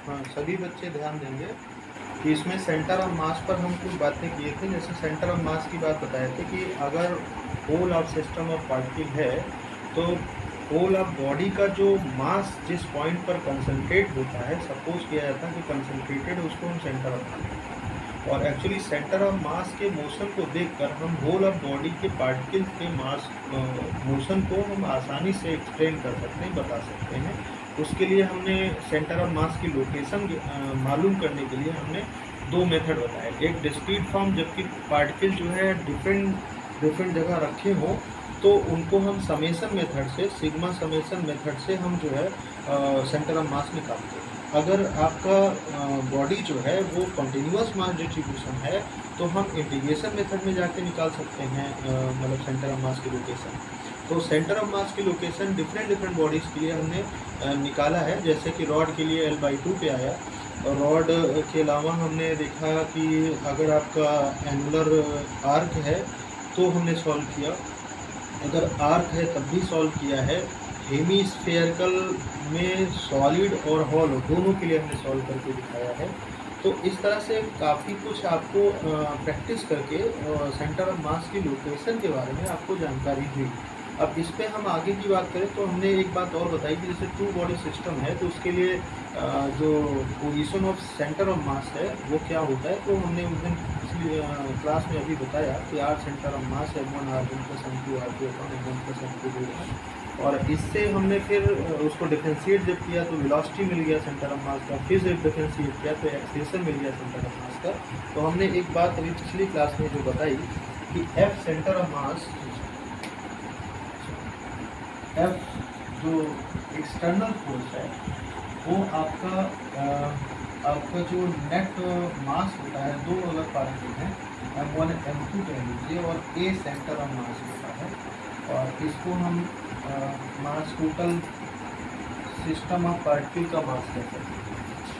हाँ, सभी बच्चे ध्यान देंगे कि इसमें सेंटर ऑफ मास पर हम कुछ बातें किए थे। जैसे सेंटर ऑफ मास की बात बताए थे कि अगर whole of system of particle है तो होल ऑफ बॉडी का जो मास जिस पॉइंट पर कंसंट्रेट होता है, सपोज किया जाता है कि कंसंट्रेटेड, उसको हम सेंटर ऑफ मास, और एक्चुअली सेंटर ऑफ मास के मोशन को देखकर हम होल ऑफ बॉडी के पार्टिकल्स के मास मोशन को हम आसानी से एक्सप्लेन कर सकते हैं, बता सकते हैं। उसके लिए हमने सेंटर ऑफ मास की लोकेशन मालूम करने के लिए हमने दो मेथड बताए। एक डिस्क्रीट फॉर्म, जबकि पार्टिकल जो है डिफरेंट जगह रखे हों तो उनको हम समेशन मेथड से, सिग्मा समेशन मेथड से हम जो है सेंटर ऑफ मास निकालते हैं। अगर आपका बॉडी जो है वो कंटिन्यूअस मास डिस्ट्रीब्यूशन है तो हम इंटीग्रेशन मेथड में जाके निकाल सकते हैं मतलब सेंटर ऑफ मास की लोकेशन। तो सेंटर ऑफ मास की लोकेशन डिफरेंट बॉडीज़ के लिए हमने निकाला है। जैसे कि रॉड के लिए L/2 पे आया, और रॉड के अलावा हमने देखा कि अगर आपका एनुलर आर्क है तो हमने सॉल्व किया, अगर आर्क है तब भी सॉल्व किया है, हेमीस्फेरिकल में सॉलिड और हॉलो दोनों के लिए हमने सॉल्व करके दिखाया है। तो इस तरह से काफ़ी कुछ आपको प्रैक्टिस करके सेंटर ऑफ मास की लोकेशन के बारे में आपको जानकारी हुई। अब इस पे हम आगे की बात करें तो हमने एक बात और बताई कि जैसे टू बॉडी सिस्टम है तो उसके लिए जो पोजीशन ऑफ सेंटर ऑफ मास है वो क्या होता है। तो हमने उस दिन पिछली क्लास में अभी बताया कि r centre of mass M1 R1 + M2 R2 M1 + M2 है, और इससे हमने फिर उसको डिफरेंशिएट जब किया तो वेलोसिटी मिल गया सेंटर ऑफ मास का, फिर जब डिफरेंशिएट किया तो एक्सेलेरेशन मिल गया सेंटर ऑफ मास का। तो हमने एक बात अभी पिछली क्लास में जो बताई कि F centre of mass, F जो एक्सटर्नल फोर्स है वो आपका जो नेट मास होता है, दो अगर पार्टिकल हैं M1 M2 कह लीजिए, और A सेंटर ऑफ मास होता है, और इसको हम mass total system of particle का मास कहते हैं।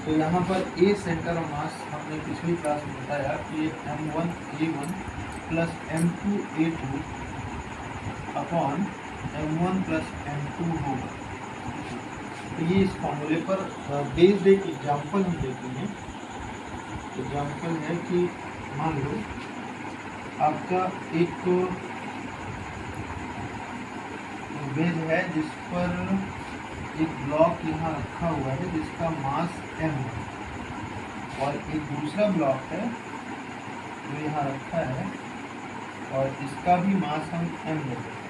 तो यहाँ पर A सेंटर ऑफ मास हमने पिछली क्लास में बताया कि M1 A1 + M2 A2 upon M1 + M2 होगा। तो ये इस फॉर्मूले पर बेस्ड एक एग्जाम्पल हम देते हैं। एग्जाम्पल है कि मान लो आपका एक बेज है जिस पर एक ब्लॉक यहाँ रखा हुआ है जिसका मास M है, और एक दूसरा ब्लॉक है जो यहाँ रखा है और इसका भी मास हम M लेते हैं।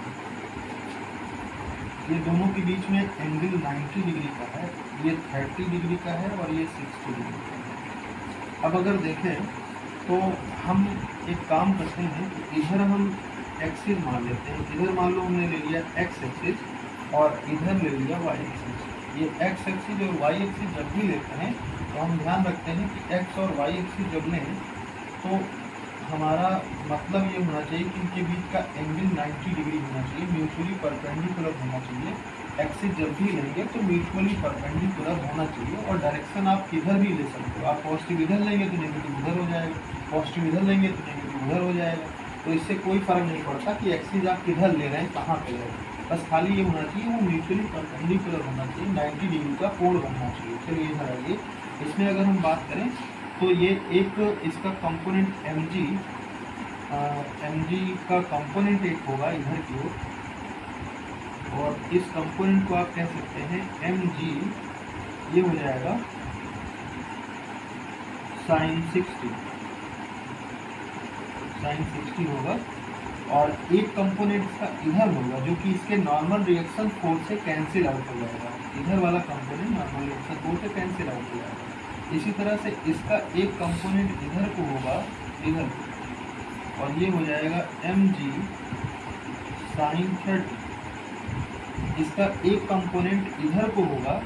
ये दोनों के बीच में एंगल 90 डिग्री का है, ये 30 डिग्री का है और ये 60 डिग्री का है। अब अगर देखें तो हम एक काम करते हैं कि इधर हम एक्सिस मान लेते हैं। इधर मान लो हमने ले लिया एक्स एक्सिस और इधर ले लिया वाई एक्सिस। ये एक्स एक्सिस और वाई एक्सिस जब भी लेते हैं तो हम ध्यान रखते हैं कि एक्स और वाई एक्सिस जब लें तो हमारा मतलब ये होना चाहिए कि इनके बीच का एंगल 90 डिग्री होना चाहिए, म्यूचुअली परपेंडिकुलर होना चाहिए। एक्सिस जब भी लेंगे तो म्यूचुअली परपेंडिकुलर होना चाहिए, और डायरेक्शन आप किधर भी ले सकते हो। आप पॉजिटिव इधर लेंगे तो नेगेटिव उधर हो जाएगा, पॉजिटिव इधर लेंगे तो नेगेटिव उधर हो जाएगा। तो इससे कोई फर्क नहीं पड़ता कि एक्सिस आप किधर ले रहे हैं, कहाँ पे ले रहे हैं, बस खाली ये होना चाहिए वो म्यूचुअली परपेंडिकुलर होना चाहिए, 90 डिग्री का कोण बनना चाहिए। चलिए इधर आइए, इसमें अगर हम बात करें तो ये एक इसका कंपोनेंट mg का कंपोनेंट एक होगा इधर की ओर, और इस कंपोनेंट को आप कह सकते हैं mg, ये हो जाएगा sin 60 होगा, और एक कंपोनेंट का इधर होगा जो कि इसके नॉर्मल रिएक्शन फोर्स से कैंसिल आउट हो जाएगा। इधर वाला कंपोनेंट नॉर्मल रिएक्शन फोर्स से कैंसिल आउट हो जाएगा। इसी तरह से इसका एक कंपोनेंट इधर को होगा, इधर, और ये हो जाएगा mg sin 30। इसका एक कंपोनेंट इधर को होगा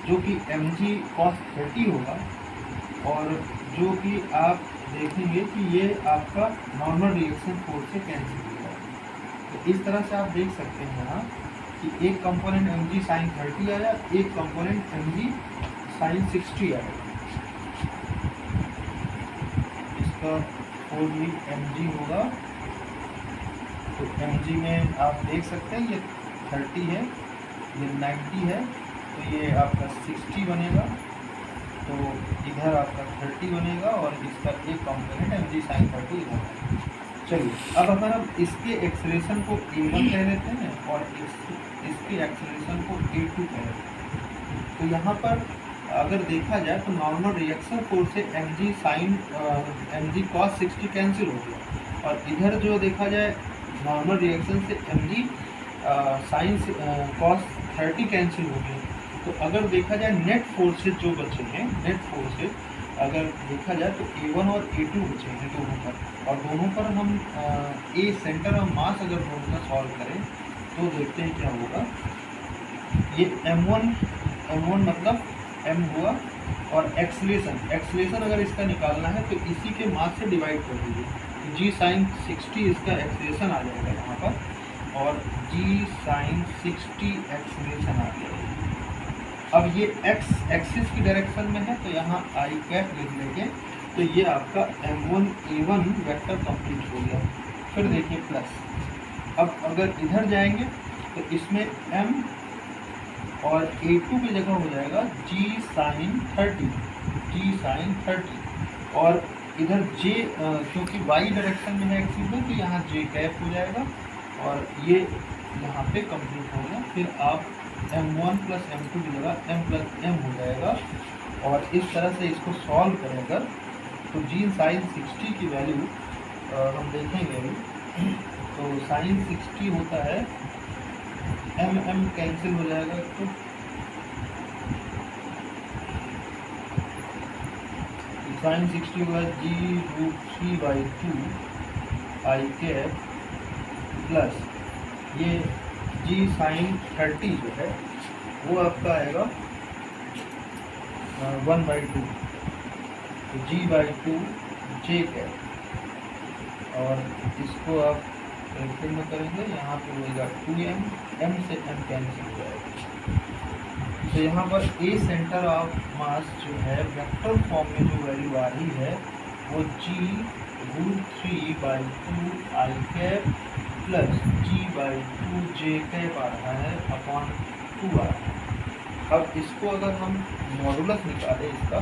जो कि mg cos 30 होगा, और जो कि आप देखेंगे कि ये आपका नॉर्मल रिएक्शन फोर्स से कैंसिल हो जाएगा। तो इस तरह से आप देख सकते हैं यहाँ कि एक कंपोनेंट mg sin 30 आया, एक कंपोनेंट mg sin 60 आया। इसका कोड भी mg होगा, तो mg में आप देख सकते हैं ये 30 है, ये 90 है, तो ये आपका 60 बनेगा, तो इधर आपका 30 बनेगा और इसका एक कॉम्पोनेंट mg sin 30 इधर है। चलिए अब अगर हम इसके एक्सेलरेशन को a1 कह देते हैं और इसके एक्सेलरेशन को a2 कह देते हैं, तो यहाँ पर अगर देखा जाए तो नॉर्मल रिएक्शन फोर्स से mg sin mg cos 60 cancel हो गया, और इधर जो देखा जाए नॉर्मल रिएक्शन से mg sin cos 30 कैंसिल हो गया। तो अगर देखा जाए नेट फोर्सेज जो बचे हैं, नेट फोर्सेज अगर देखा जाए तो A1 और A2 बचे हैं दोनों पर, और दोनों पर हम ए सेंटर ऑफ मास अगर दोनों का सॉल्व करें तो देखते हैं क्या होगा। ये M1 मतलब M हुआ, और एक्सलेशन अगर इसका निकालना है तो इसी के मास से डिवाइड कर दीजिए, तो g sin 60 इसका एक्सलेशन आ जाएगा यहाँ पर, और g sin 60 एक्सलेशन आ जाएगा। अब ये x एक्सिस की डायरेक्शन में है तो यहाँ आई कैप लिख लेंगे, तो ये आपका M1 A1 वेक्टर कंप्लीट हो गया। फिर देखिए प्लस, अब अगर इधर जाएंगे तो इसमें M और A2 की जगह हो जाएगा g sin 30, और इधर j क्योंकि y डायरेक्शन में है एक्सिस में तो यहाँ j कैप हो जाएगा, और ये यहाँ पे कंप्लीट हो गया। फिर आप M1 प्लस M2 की जगह M प्लस M हो जाएगा, और इस तरह से इसको सॉल्व करें अगर तो g sin 60 की वैल्यू हम देखेंगे अभी, तो sin 60 होता है M कैंसिल हो जाएगा, तो sin 60 होगा g√3/2 I कैप प्लस ये g sin 30 जो है वो आपका आएगा 1/2, तो g/2 j कैप, और इसको आप कैंसिल में करेंगे, यहाँ पे होगा 2m, m से m कैंसिल हो जाएगा। तो यहाँ पर a सेंटर ऑफ मास जो है वेक्टर फॉर्म में जो वैल्यू आ रही है वो g√3/2 I cap plus g/2 j cap आ रहा है अपॉन 2 आ रहा है। अब इसको अगर हम मॉडुलस निकालें इसका,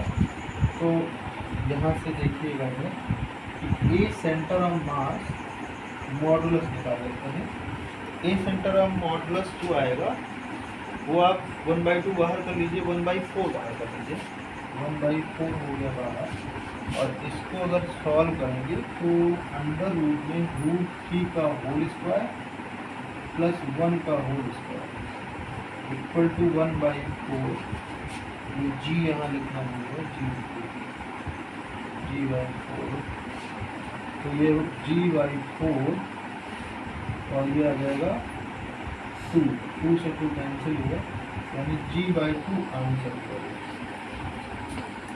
तो यहाँ से देखिएगा कि ए सेंटर ऑफ मास मॉडुलस निकाल लेते हैं। ए सेंटर ऑफ मॉडुलस जो आएगा वो आप 1/2 बाहर कर लीजिए, 1/4 बाहर कर लीजिए, 1/4 हो गया बाहर, और इसको अगर सॉल्व करेंगे तो अंडर रूट में √3 का होल स्क्वायर प्लस 1 का होल स्क्वायर इक्वल टू 1/4, ये g यहाँ लिखना होगा g/4, तो ये g/4 और ये आ जाएगा 2 से 2 कैंसिल हुआ, यानी g/2 आंसर करें।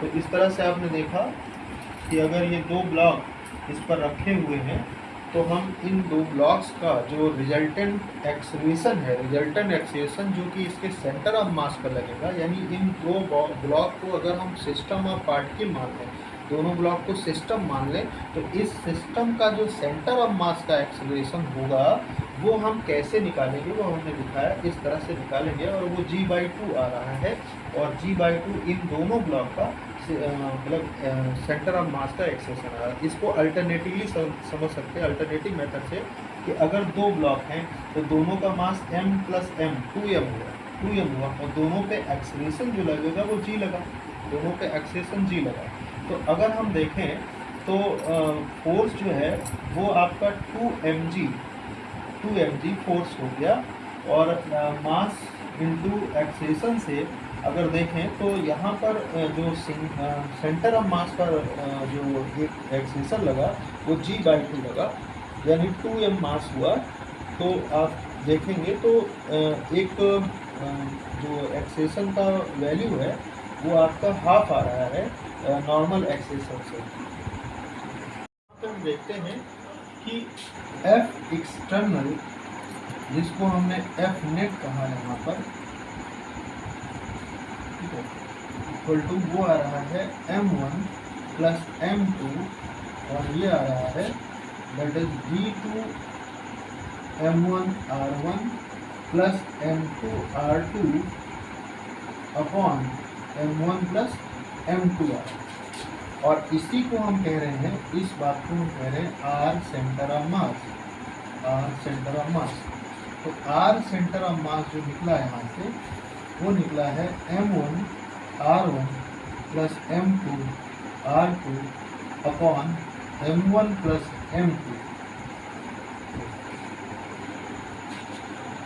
तो इस तरह से आपने देखा कि अगर ये दो ब्लॉक इस पर रखे हुए हैं तो हम इन दो ब्लॉक्स का जो रिजल्टेंट एक्सेलरेशन है, रिजल्टेंट एक्सेलरेशन जो कि इसके सेंटर ऑफ मास पर लगेगा, यानी इन दो ब्लॉक को अगर हम सिस्टम ऑफ पार्टिकल मान लें, दोनों ब्लॉक को सिस्टम मान लें, तो इस सिस्टम का जो सेंटर ऑफ मास का एक्सेलरेशन होगा वो हम कैसे निकालेंगे वो हमने दिखाया, इस तरह से निकालेंगे, और वो g/2 आ रहा है, और g/2 इन दोनों ब्लॉक का मतलब सेंटर ऑफ मास का एक्सेलरेशन आ रहा है। इसको अल्टरनेटिवली समझ सकते हैं, अल्टरनेटिव मेथड से, कि अगर दो ब्लॉक हैं तो दोनों का मास m प्लस m 2m हुआ, और दोनों पे एक्सेलरेशन जो लगेगा वो g लगा, दोनों पे एक्सेलरेशन g लगा। तो अगर हम देखें तो फोर्स जो है वो आपका 2mg फोर्स हो गया, और मास इनटू एक्सेलरेशन से अगर देखें तो यहाँ पर जो सेंटर ऑफ मास पर जो एक एक्सेलरेशन लगा वो g/2 लगा, यानी 2m मास हुआ। तो आप देखेंगे तो एक जो एक्सेलरेशन का वैल्यू है वो आपका हाफ आ रहा है नॉर्मल एक्सेलरेशन से। तो हम देखते हैं कि F एक्सटर्नल, जिसको हमने F नेट कहा यहाँ पर, ठीक है, इक्वल टू वो आ रहा है M1 प्लस M2, और ये आ रहा है that is V2 M1R1 plus M2R2 upon M1 plus m2 आ रहा है। और इसी को हम कह रहे हैं, इस बात को हम कह रहे हैं r centre of mass, r centre of mass. तो r सेंटर ऑफ मास जो निकला है यहाँ से, वो निकला है m1 r1 plus m2 r2 upon m1 plus m2।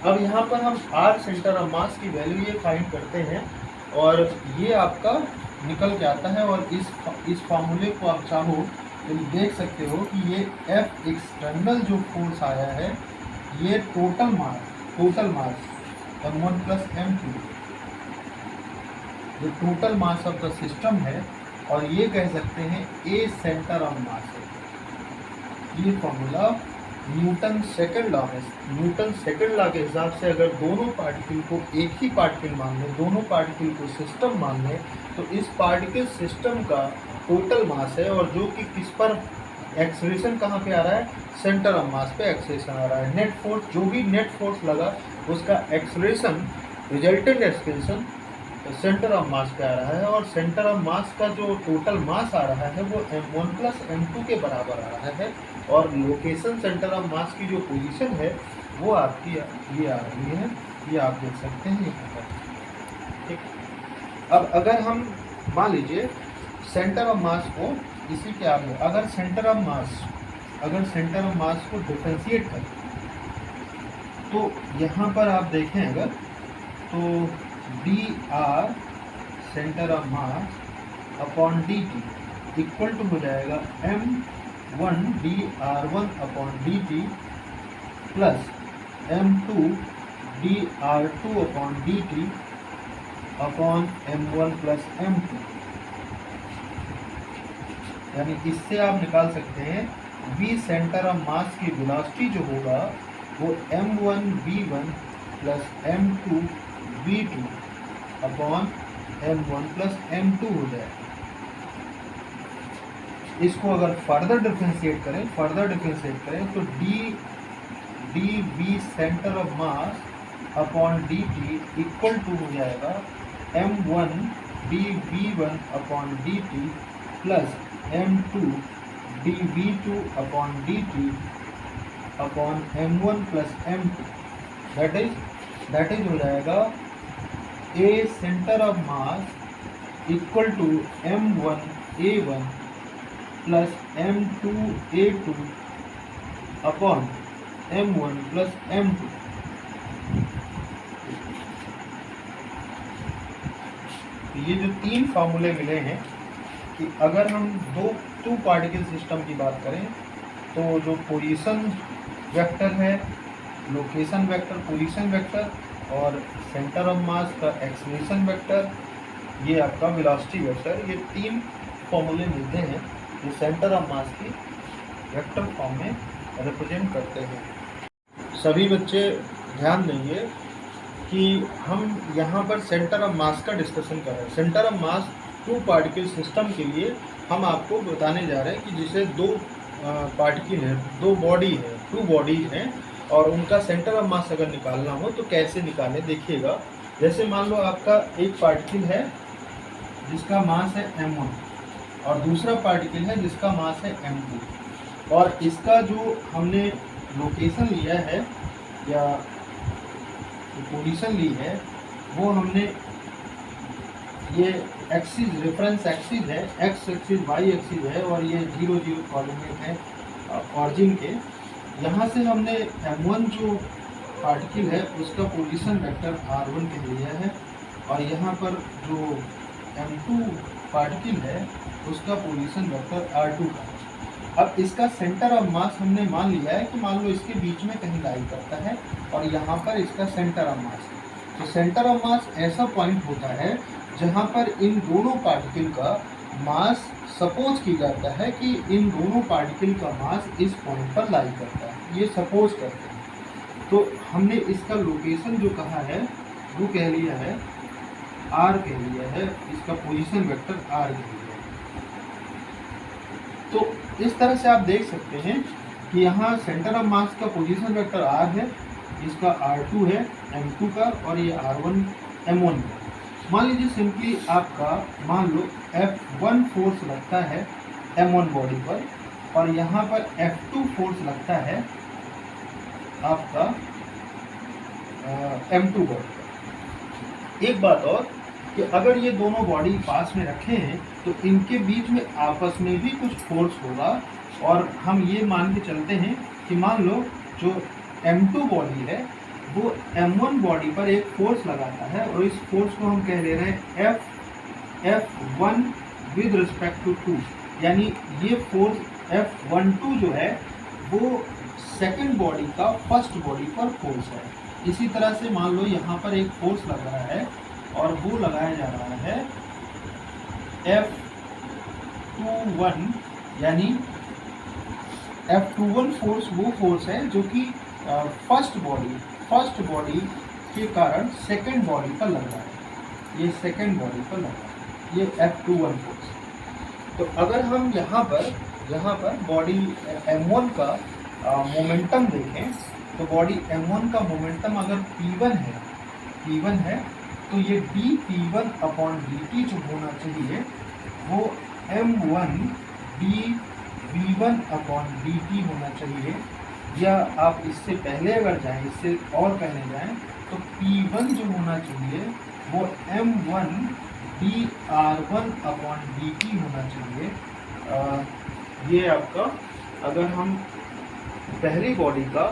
अब यहाँ पर हम r सेंटर ऑफ मास की वैल्यू ये फाइंड करते हैं और ये आपका निकल के आता है। और इस फार्मूले को आप चाहो तो देख सकते हो कि ये F एक्सटर्नल जो फोर्स आया है, ये total mass m1 plus m2, जो total mass of the system है। और ये कह सकते हैं A सेंटर ऑफ मास है। ये फॉर्मूला न्यूटन सेकंड लॉ है। न्यूटन सेकंड लॉ के हिसाब से अगर दोनों पार्टिकल को एक ही पार्टिकल मान लें, दोनों पार्टिकल को सिस्टम मान लें, तो इस पार्टिकल सिस्टम का टोटल मास है और जो कि किस पर एक्सेलरेशन कहाँ पे आ रहा है, सेंटर ऑफ मास पे एक्सेलरेशन आ रहा है। नेट फोर्स, जो भी नेट फोर्स लगा उसका acceleration, resultant acceleration centre of मास पे आ रहा है। और सेंटर ऑफ मास का जो टोटल मास आ रहा है वो m1 प्लस m2 के बराबर आ रहा है। और लोकेशन सेंटर ऑफ मास की जो पोजीशन है वो आपकी ये आ रही है, ये आप देख सकते हैं यहाँ पर। ठीक, अब अगर हम मान लीजिए सेंटर ऑफ मास को इसी के आगे, अगर सेंटर ऑफ मास को डिफरेंशिएट करें तो यहाँ पर आप देखें अगर, तो dr centre of mass upon dt equal to हो जाएगा m1 dr1 upon dt plus m2 dr2 upon dt upon m1 plus m2। यानी इससे आप निकाल सकते हैं v सेंटर ऑफ मास की वेलोसिटी जो होगा वो m1 v1 plus m2 v2 upon m1 plus m2 हो जाएगा। इसको अगर फर्दर डिफरेंशिएट करें तो dv centre of mass upon dt equal to हो जाएगा m1 dv1 upon dt plus m2 dv2 upon dt upon m1 plus m2। That is हो जाएगा A centre of mass equal to m1 a1 plus m2 a2 upon m1 plus m2। ये जो तीन फार्मूले मिले हैं कि अगर हम टू पार्टिकल सिस्टम की बात करें तो जो पोजीशन वेक्टर है, लोकेशन वेक्टर, पोजीशन वेक्टर और सेंटर ऑफ मास का एक्सेलरेशन वेक्टर, ये आपका वेलोसिटी वेक्टर, ये तीन फॉर्मूले मिलते हैं जो सेंटर ऑफ मास की वेक्टर फॉर्म में रिप्रेजेंट करते हैं। सभी बच्चे ध्यान देंगे कि हम यहाँ पर सेंटर ऑफ मास का डिस्कशन कर रहे हैं। Centre of mass two particle system के लिए हम आपको बताने जा रहे हैं कि जिसे दो पार्टिकल है, दो बॉडी है, टू बॉडीज हैं और उनका सेंटर ऑफ मास अगर निकालना हो तो कैसे निकालें, देखिएगा। जैसे मान लो आपका एक पार्टिकल है जिसका मास है m1 और दूसरा पार्टिकल है जिसका मास है m2 और इसका जो हमने लोकेशन लिया है या पोजीशन ली है वो हमने, ये एक्सिस, रेफरेंस एक्सिस है, एक्स एक्सिस वाई एक्सिस है और ये 0 0 कोऑर्डिनेट है ऑरिजिन के। यहाँ से हमने m1 जो पार्टिकल है उसका पोजीशन वेक्टर r1 कह लिया है और यहाँ पर जो m2 पार्टिकल है उसका पोजीशन वेक्टर r2 का है। अब इसका सेंटर ऑफ मास हमने मान लिया है कि मान लो इसके बीच में कहीं लाई करता है और यहाँ पर इसका सेंटर ऑफ मास है। तो सेंटर ऑफ मास ऐसा पॉइंट होता है जहाँ पर इन दोनों पार्टिकल का मास, सपोज की जाता है कि इन दोनों पार्टिकल का मास इस पॉइंट पर लाई करता है, ये सपोज करते हैं। तो हमने इसका लोकेशन जो कहा है वो कह लिया है r कह लिया है, इसका पोजीशन वेक्टर r कह लिया है। तो इस तरह से आप देख सकते हैं कि यहाँ सेंटर ऑफ मास का पोजीशन वेक्टर r है, इसका r2 है m2 का और ये r1 m1 का। मान लीजिए सिंपली आपका मान लो F1 फोर्स लगता है M1 बॉडी पर और यहाँ पर F2 फोर्स लगता है आपका M2 बॉडी पर। एक बात और कि अगर ये दोनों बॉडी पास में रखे हैं तो इनके बीच में आपस में भी कुछ फोर्स होगा और हम ये मान के चलते हैं कि मान लो जो M2 बॉडी है वो M1 बॉडी पर एक फोर्स लगाता है और इस फोर्स को हम कह ले रहे हैं F1 विद रिस्पेक्ट टू 2, यानी ये फोर्स F12 जो है वो सेकंड बॉडी का फर्स्ट बॉडी पर फोर्स है। इसी तरह से मान लो यहाँ पर एक फोर्स लग रहा है और वो लगाया जा रहा है F21, यानी F21 फोर्स वो फोर्स है जो कि फर्स्ट बॉडी के कारण सेकंड बॉडी पर लग रहा है, ये सेकंड बॉडी पर लग रहा है, ये F21 फोर्स। तो अगर हम यहाँ पर बॉडी M1 का मोमेंटम देखें तो बॉडी M1 का मोमेंटम अगर P1 है तो ये dP1/dt जो होना चाहिए वो M1 dV1/dt होना चाहिए, या आप इससे पहले अगर जाएं, इससे और पहले जाएं तो P1 जो होना चाहिए वो M1 dR1/dt होना चाहिए। ये आपका अगर हम पहली बॉडी का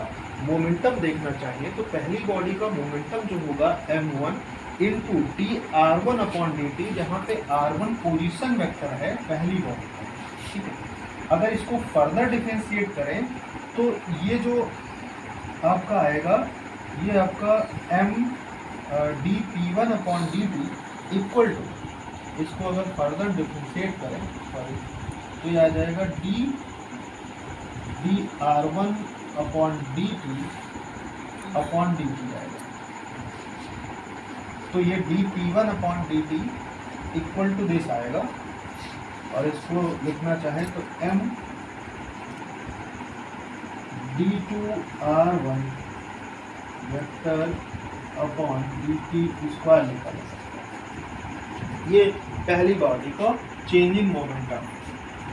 मोमेंटम देखना चाहिए तो पहली बॉडी का मोमेंटम जो होगा M1 इंटू dR1/dt, जहाँ पे R1 पोजीशन वेक्टर है पहली बॉडी का, ठीक है। अगर इसको फर्दर डिफरेंशिएट करें तो ये जो आपका आएगा ये आपका M dP1/dt इक्वल टू, इसको अगर फर्दर डिफरेंशिएट करें तो ये आ जाएगा dR1/dt आएगा। तो ये dP1/dt इक्वल टू दिस आएगा और इसको लिखना चाहें तो M d2R1 vector upon dt square लिखा जा सकता है। ये पहली बॉडी का चेंजिंग मोमेंटम।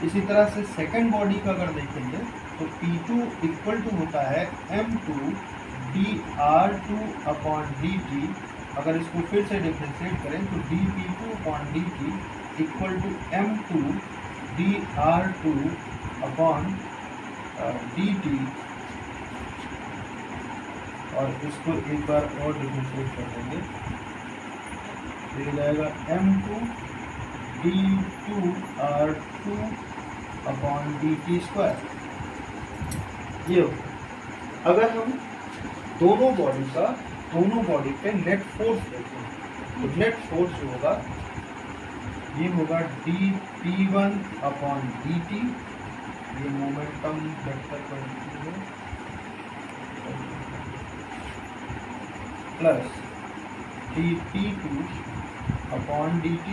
इसी तरह से सेकंड बॉडी का अगर देखेंगे तो P2 इक्वल टू होता है M2 dR2/dt। अगर इसको फिर से डिफरेंशिएट करें तो dP2/dt equal to M2 dR2/dt, और इसको एक बार और डिफरेंशिएट कर देंगे तो ये जाएगा M2 d2R2/dt स्क्वायर। ये अगर हम दोनों बॉडी पे नेट फोर्स देखें तो नेट फोर्स जो होगा ये होगा dP1/dt, ये मोमेंटम वेक्टर क्वांटिटी है, प्लस dP2/dt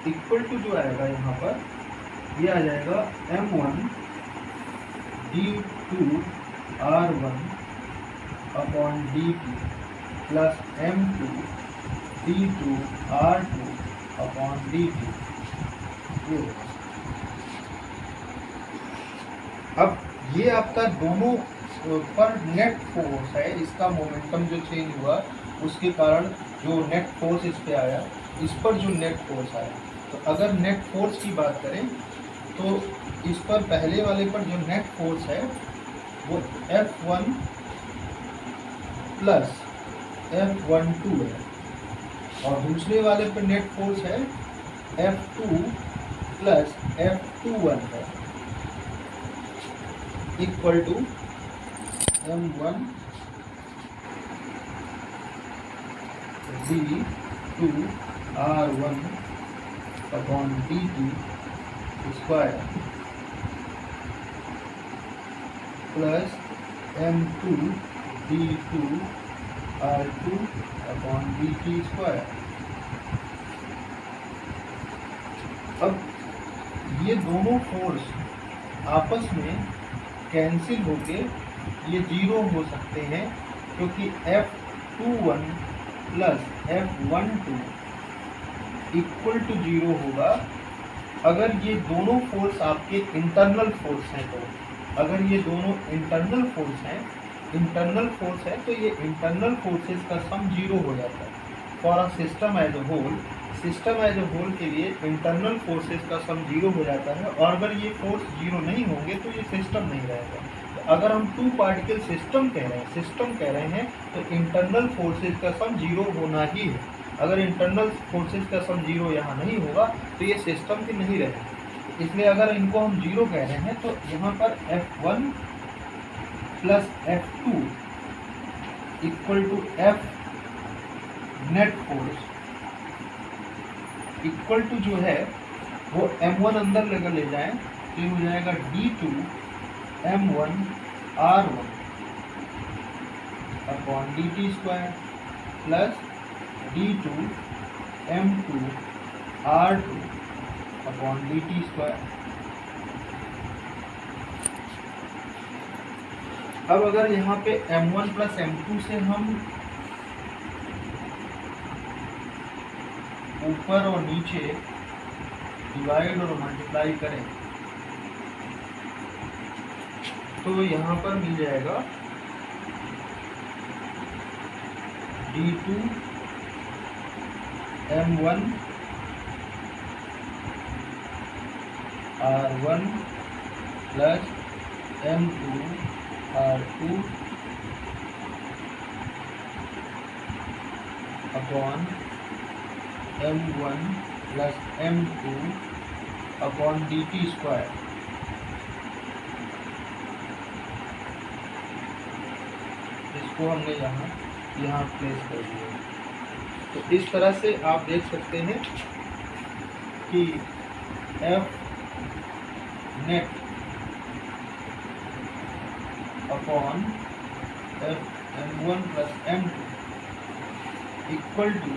इक्वल टू जो आएगा यहाँ पर ये आ जाएगा M1 d2R1/dt plus M2 d2R2/dt। अब ये आपका दोनों पर नेट फोर्स है, इसका मोमेंटम जो चेंज हुआ उसके कारण जो नेट फोर्स इस पे आया, इस पर जो नेट फोर्स आया। तो अगर नेट फोर्स की बात करें तो इस पर पहले वाले पर जो नेट फोर्स है वो F1 प्लस F12 है और दूसरे वाले पर नेट फोर्स है F2 प्लस F21 है, equal to M1 d2R1/dt square plus M2 d2R2/dt square. अब ये दोनों फोर्स आपस में कैंसिल होके ये जीरो हो सकते हैं क्योंकि F21 plus F12 equal to 0 होगा अगर ये दोनों फोर्स आपके इंटरनल फोर्स हैं। तो अगर ये दोनों इंटरनल फोर्स है तो ये इंटरनल फोर्सेस का सम 0 हो जाता है। For a system as a whole के लिए इंटरनल फोर्सेस का सम 0 हो जाता है, और अगर ये फोर्स 0 नहीं होंगे तो ये सिस्टम नहीं रहेगा। तो अगर हम 2 पार्टिकल सिस्टम कह रहे हैं तो इंटरनल फोर्सेस का सम 0 होना ही है। अगर इंटरनल फोर्सेस का सम 0 यहाँ नहीं होगा तो ये सिस्टम के नहीं रहेगा। इसलिए अगर इनको हम 0 कह रहे हैं तो यहाँ पर F1 plus F2 equal to F net force equal to जो है वो M1 अंदर लेकर ले जाएं तो ये हो जाएगा D2 M1 R1 upon dt square plus D2 M2 R2 upon dt square. अब अगर यहाँ पे M1 प्लस M2 से हम ऊपर और नीचे डिवाइड और मल्टीप्लाई करें तो यहाँ पर मिल जाएगा D2 M1 R1 plus M2 R2 upon M1 plus M2 upon dt square. इसको हमने यहाँ प्लेस कर दिया। तो इस तरह से आप देख सकते हैं कि F net upon M1 plus M2 equal to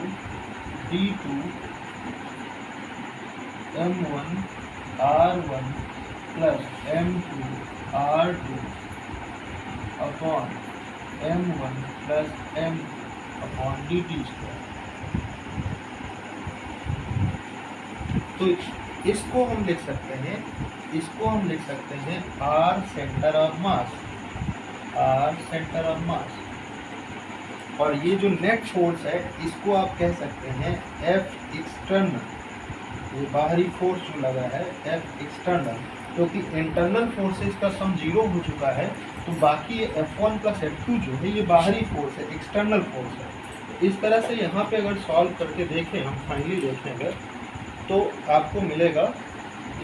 D2 M1 R1 plus M2 R2 upon M1 plus M2 upon dt square. तो इसको हम लिख सकते हैं R सेंटर ऑफ मास, और ये जो नेट फोर्स है इसको आप कह सकते हैं F एक्सटर्नल। ये बाहरी फोर्स जो लगा है F एक्सटर्नल, क्योंकि इंटरनल फोर्सेस का सम 0 हो चुका है तो बाकी ये F1 प्लस F2 जो है ये बाहरी फोर्स है, एक्सटर्नल फोर्स है। तो इस तरह से यहाँ पे अगर सॉल्व करके देखें, हम फाइनली देखें अगर, तो आपको मिलेगा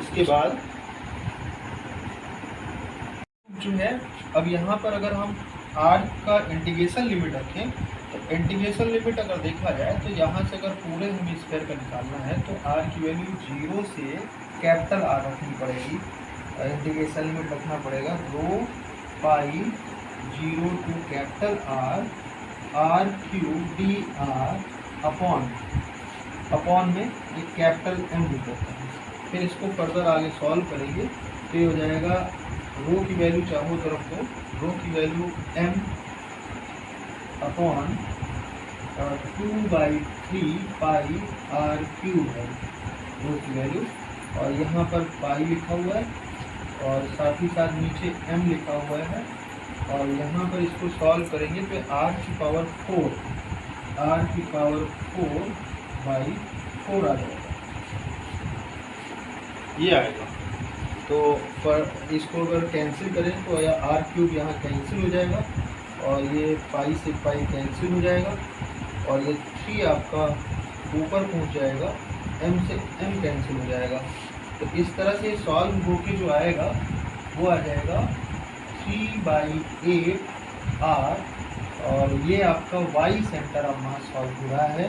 इसके बाद जो है, अब यहाँ पर अगर हम r का इंटीग्रेशन लिमिट रखें तो इंटीग्रेशन लिमिट अगर देखा जाए तो यहाँ से अगर पूरे हमें स्क्वायर का निकालना है तो r की वैल्यू 0 से कैपिटल R रखनी पड़ेगी। इंटीग्रेशन लिमिट रखना पड़ेगा rho pi 0 to capital R cube dr upon में एक कैपिटल M लिख देते हैं। फिर इसको फर्दर आगे सॉल्व करेंगे तो ये हो जाएगा रो की वैल्यू चाहो तरफ को, रो की वैल्यू M अपॉन 2/3 पाई R क्यूब है रो की वैल्यू, और यहाँ पर पाई लिखा हुआ है और साथ ही साथ नीचे M लिखा हुआ है, और यहाँ पर इसको सॉल्व करेंगे तो R की पावर 4/4 आ जाएगा, ये आएगा। तो पर इसको अगर कैंसिल करें तो यह R क्यूब यहाँ कैंसिल हो जाएगा और ये पाई से पाई कैंसिल हो जाएगा और ये 3 आपका ऊपर पहुँच जाएगा, M से M कैंसिल हो जाएगा। तो इस तरह से सॉल्व होके जो आएगा वो आ जाएगा 3/8 R, और ये आपका Y centre of mass solve हो रहा है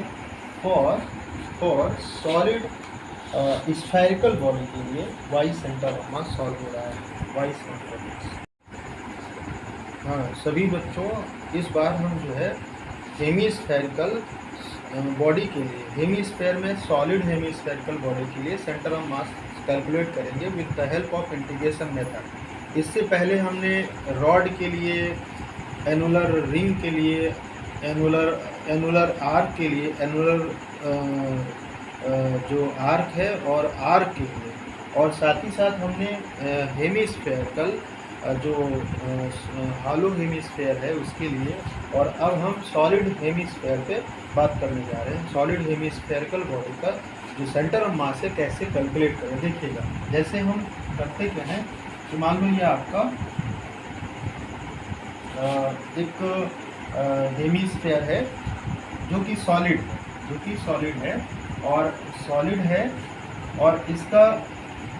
फॉर सॉलिड स्फेरिकल बॉडी के लिए Y centre of mass solve हो रहा है, Y सेंटर ऑफ मास। हाँ सभी बच्चों, इस बार हम जो है हेमीस्फेरिकल बॉडी के लिए, हेमीस्फेयर में सॉलिड हेमीस्फेरिकल बॉडी के लिए सेंटर ऑफ मास कैलकुलेट करेंगे with the help of integration method. इससे पहले हमने रॉड के लिए, एनुलर रिंग के लिए एनुलर आर्क के लिए जो आर्क है और आर्क के लिए, और साथ ही साथ हमने हेमिस्फेरिकल जो हॉलो हेमिस्फेयर है उसके लिए, और अब हम सॉलिड हेमिस्फेयर पे बात करने जा रहे हैं। सॉलिड हेमिस्फेरिकल बॉडी का जो सेंटर ऑफ मास है कैसे कैलकुलेट करें, देखिएगा। जैसे हम करते क्या हैं कि मान लो ये आपका एक हेमिस्फेयर है जो कि सॉलिड है और सॉलिड है, और इसका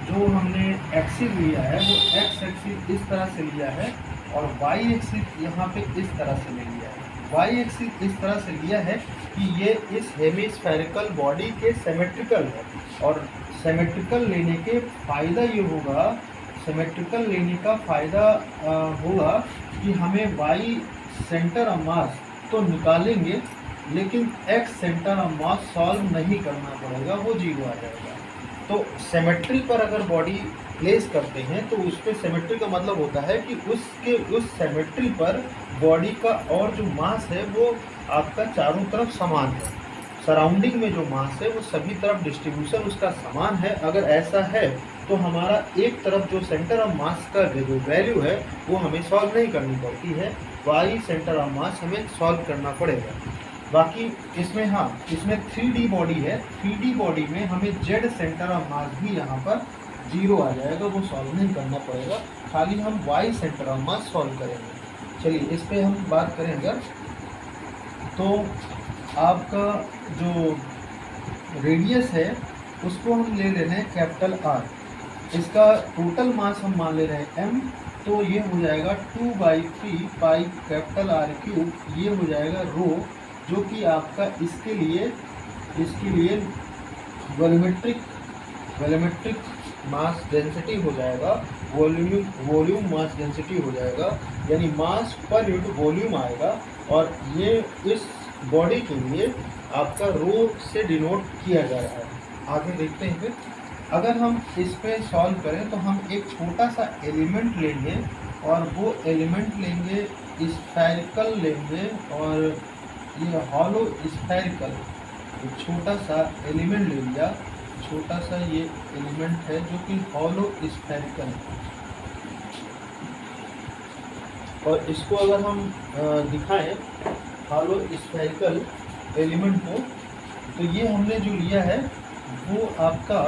जो हमने एक्सिस लिया है वो एक्स एक्सिस इस तरह से लिया है और वाई एक्सिस यहाँ पे इस तरह से ले लिया है। वाई एक्सिस इस तरह से लिया है कि ये इस हेमिस्फेरिकल बॉडी के सिमेट्रिकल है, और सिमेट्रिकल लेने के फ़ायदा ये होगा, सिमेट्रिकल लेने का फ़ायदा होगा कि हमें वाई सेंटर ऑफ मास तो निकालेंगे, लेकिन x centre of mass solve नहीं करना पड़ेगा, वो जीरो आ जाएगा। तो सिमेट्री पर अगर बॉडी प्लेस करते हैं तो उस पर सिमेट्री का मतलब होता है कि उस सिमेट्री पर बॉडी का और जो मास है वो आपका चारों तरफ समान है। सराउंडिंग में जो मास है वो सभी तरफ डिस्ट्रीब्यूशन उसका समान है। अगर ऐसा है तो हमारा एक तरफ जो सेंटर ऑफ मास का जो वैल्यू है वो हमें सॉल्व नहीं करनी पड़ती है, वाई सेंटर ऑफ मास हमें सॉल्व करना पड़ेगा। बाकी इसमें इसमें 3D बॉडी है, 3D बॉडी में हमें जेड सेंटर ऑफ मास भी यहाँ पर जीरो आ जाएगा, वो सॉल्व नहीं करना पड़ेगा, खाली हम Y centre of mass solve करेंगे। चलिए इस पर हम बात करें अगर, तो आपका जो रेडियस है उसको हम ले ले रहे हैं कैपिटल आर, इसका टोटल मास हम मान ले रहे हैं एम, तो ये हो जाएगा 2/3 पाई कैपिटल आर क्यूब, ये हो जाएगा रो, जो कि आपका इसके लिए वॉल्यूमेट्रिक मास डेंसिटी हो जाएगा, वॉल्यूम मास डेंसिटी हो जाएगा, यानी मास पर यूनिट वॉल्यूम आएगा, और ये इस बॉडी के लिए आपका रो से डिनोट किया जा रहा है। आगे देखते हैं फिर, अगर हम इस पे सॉल्व करें तो हम एक छोटा सा एलिमेंट लेंगे, और वो एलिमेंट लेंगे स्फेरिकल लेंगे, और ये हॉलो स्फेरिकल एक छोटा सा एलिमेंट ले लिया, छोटा सा ये एलिमेंट है जो कि हॉलो स्फेरिकल है, और इसको अगर हम दिखाएं हॉलो स्फेरिकल एलिमेंट को, तो ये हमने जो लिया है वो आपका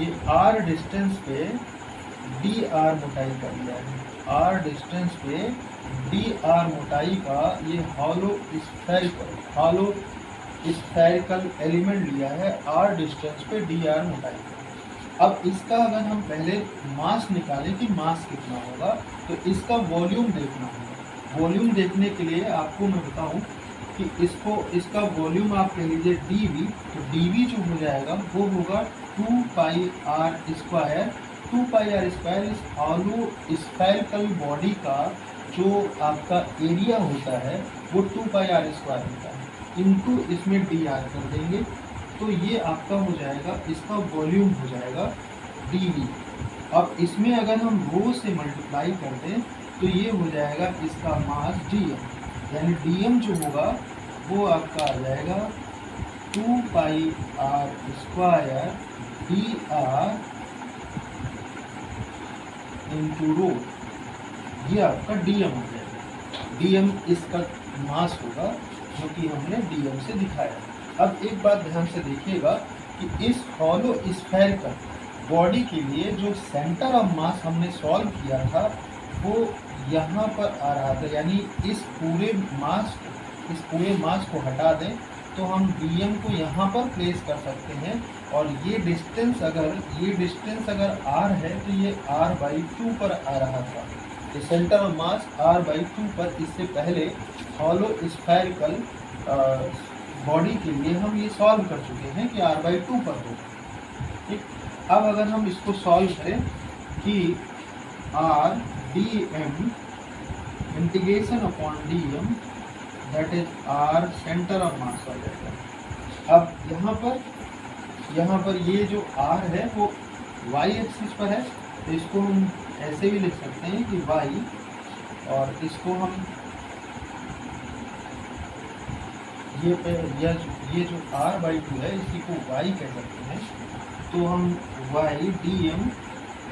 ये आर डिस्टेंस पे डी आर मोटाई का लिया है, आर डिस्टेंस पे डी आर मोटाई का ये हॉलो स्फेरिकल एलिमेंट लिया है, आर डिस्टेंस पे डी आर मोटाई का। अब इसका अगर हम पहले मास निकालें कि मास कितना होगा, तो इसका वॉल्यूम देखना होगा। वॉल्यूम देखने के लिए आपको मैं बताऊं कि इसका वॉल्यूम आप कह लीजिए dv, तो dv जो हो जाएगा वो होगा 2 pi R square, 2 pi R square इस हॉलो स्फेरिकल बॉडी का जो आपका एरिया होता है वो 2 पाई आर स्क्वायर होता है, इनटू इसमें डी आर कर देंगे, तो ये आपका हो जाएगा, इसका वॉल्यूम हो जाएगा dv। अब इसमें अगर हम रो से मल्टीप्लाई कर दें तो ये हो जाएगा इसका मास dm, यानी dm जो होगा वो आपका आ जाएगा 2 pi R square D R into rho, ये आपका dm हो जाएगा। dm इसका मास होगा जो कि हमने dm से दिखाया। अब एक बात ध्यान से देखिएगा कि इस हॉलो स्फेरिकल बॉडी के लिए जो सेंटर ऑफ मास हमने सॉल्व किया था वो यहाँ पर आ रहा था, यानी इस पूरे मास को हटा दें तो हम dm को यहाँ पर प्लेस कर सकते हैं, और ये डिस्टेंस अगर r है तो ये r/2 पर आ रहा था, तो सेंटर ऑफ मास r/2 पर इससे पहले हॉलो स्फेरिकल बॉडी के लिए हम ये सॉल्व कर चुके हैं कि r/2 पर हो। ठीक, अब अगर हम इसको सॉल्व करें कि r dm integration upon dm that is r centre of mass आ जाएगा। अब यहाँ पर ये जो r है वो y एक्सिस पर है, तो इसको हम ऐसे भी लिख सकते हैं कि y, और इसको हम ये जो r/2 है इसी को y कह सकते हैं, तो हम y dm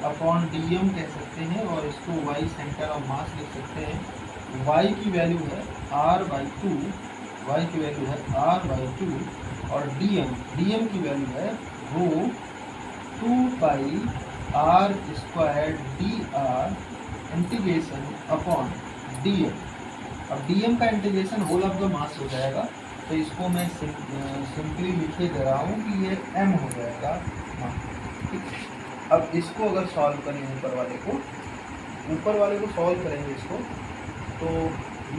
अपॉन dm कह सकते हैं और इसको y सेंटर ऑफ मास लिख सकते हैं। y की वैल्यू है r/2, y की वैल्यू है r/2 और dm की वैल्यू है rho 2 pi r square dr integration upon dm। अब dm का integration whole of the mass हो जाएगा, तो इसको मैं सिंपली लिखे दे रहा हूँ कि ये m हो जाएगा हाँ। अब इसको अगर सॉल्व करें ऊपर वाले को सॉल्व करेंगे इसको, तो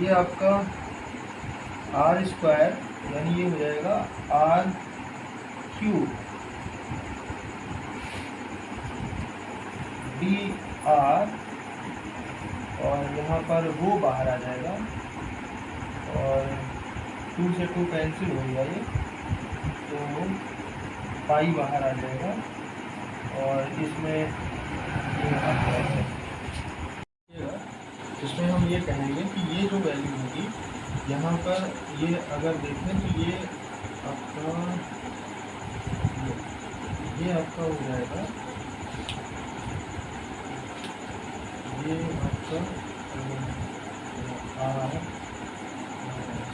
ये आपका r स्क्वायर यानी ये हो जाएगा r क्यूब dr और यहाँ पर वो बाहर आ जाएगा और 2 से 2 कैंसिल हो गया ये, तो पाई बाहर आ जाएगा और इसमें हम ये कहेंगे कि ये जो वैल्यू होगी यहाँ पर, ये अगर देखें तो ये आपका हो जाएगा, ये आपका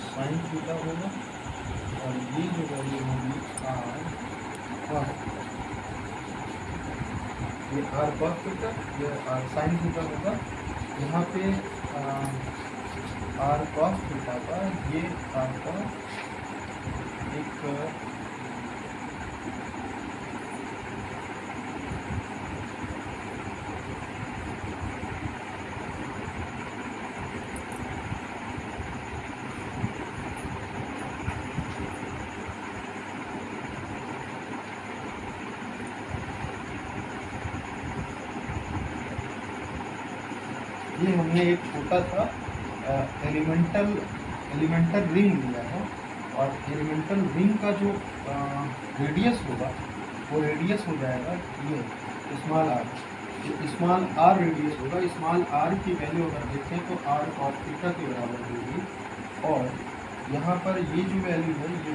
साइन थीटा होगा और ये जो वैल्यू होगी ये r cos थीटा, ये r साइन थीटा होगा। यहाँ पे r cos थीटा का ये आपका एक ये हमने एक छोटा सा एलिमेंटल रिंग लिया है और एलिमेंटल रिंग का जो रेडियस होगा वो रेडियस हो जाएगा ये स्मॉल r, जो स्मॉल r रेडियस होगा। स्मॉल r की वैल्यू अगर देखें तो r cos थीटा के बराबर होगी और यहाँ पर ये जो वैल्यू है ये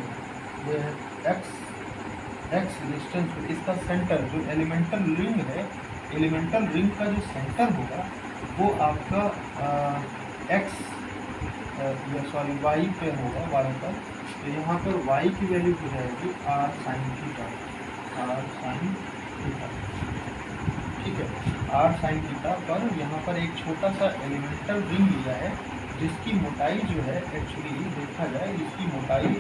है x डिस्टेंस, इसका सेंटर जो एलिमेंटल रिंग है, एलिमेंटल रिंग का जो सेंटर होगा वो आपका y पे होगा, y पर। तो यहाँ पर y की वैल्यू हो जाएगी r sin थीटा, ठीक है। r sin थीटा पर यहाँ पर एक छोटा सा एलिमेंटल रिंग लिया है जिसकी मोटाई जो है एक्चुअली देखा जाए इसकी मोटाई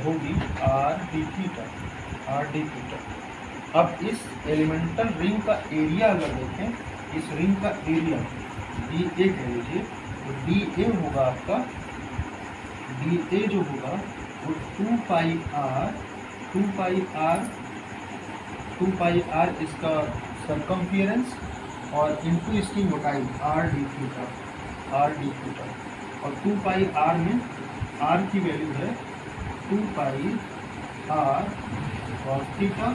होगी r d थीटा। अब इस एलिमेंटल रिंग का एरिया अगर देखें, इस रिंग का एरिया dA कह लीजिए, तो dA होगा आपका, dA जो होगा वो 2 पाई r इसका सरकमफियरेंस और इनटू इसकी मोटाई r d थीटा और 2 पाई r में r की वैल्यू है 2 पाई r cos थीटा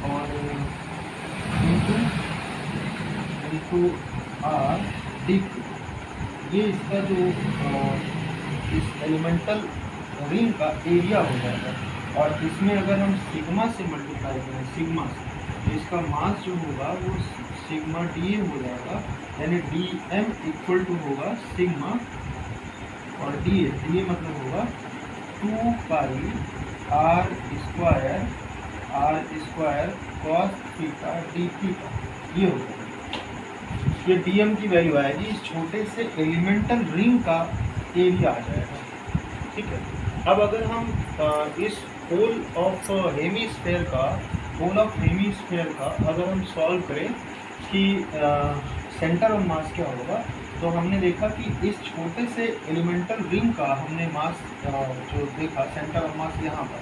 और इनटू r d थीटा। ये इसका जो इस एलिमेंटल रिंग का एरिया हो जाएगा और इसमें अगर हम सिग्मा से मल्टीप्लाई करें, सिग्मा से, तो इसका मास जो होगा वो सिग्मा dA हो जाएगा, यानी dm इक्वल टू होगा सिग्मा और dA मतलब होगा 2 pi r square cos theta d theta. ये हो जाएगा, ये dm की वैल्यू आएगी, इस छोटे से एलिमेंटल रिंग का एरिया आ जाएगा, ठीक है। अब अगर हम इस होल ऑफ हेमीस्फेयर का अगर हम सॉल्व करें कि सेंटर ऑफ मास क्या होगा, तो हमने देखा कि इस छोटे से एलिमेंटल रिंग का हमने मास जो देखा, सेंटर ऑफ मास यहाँ पर,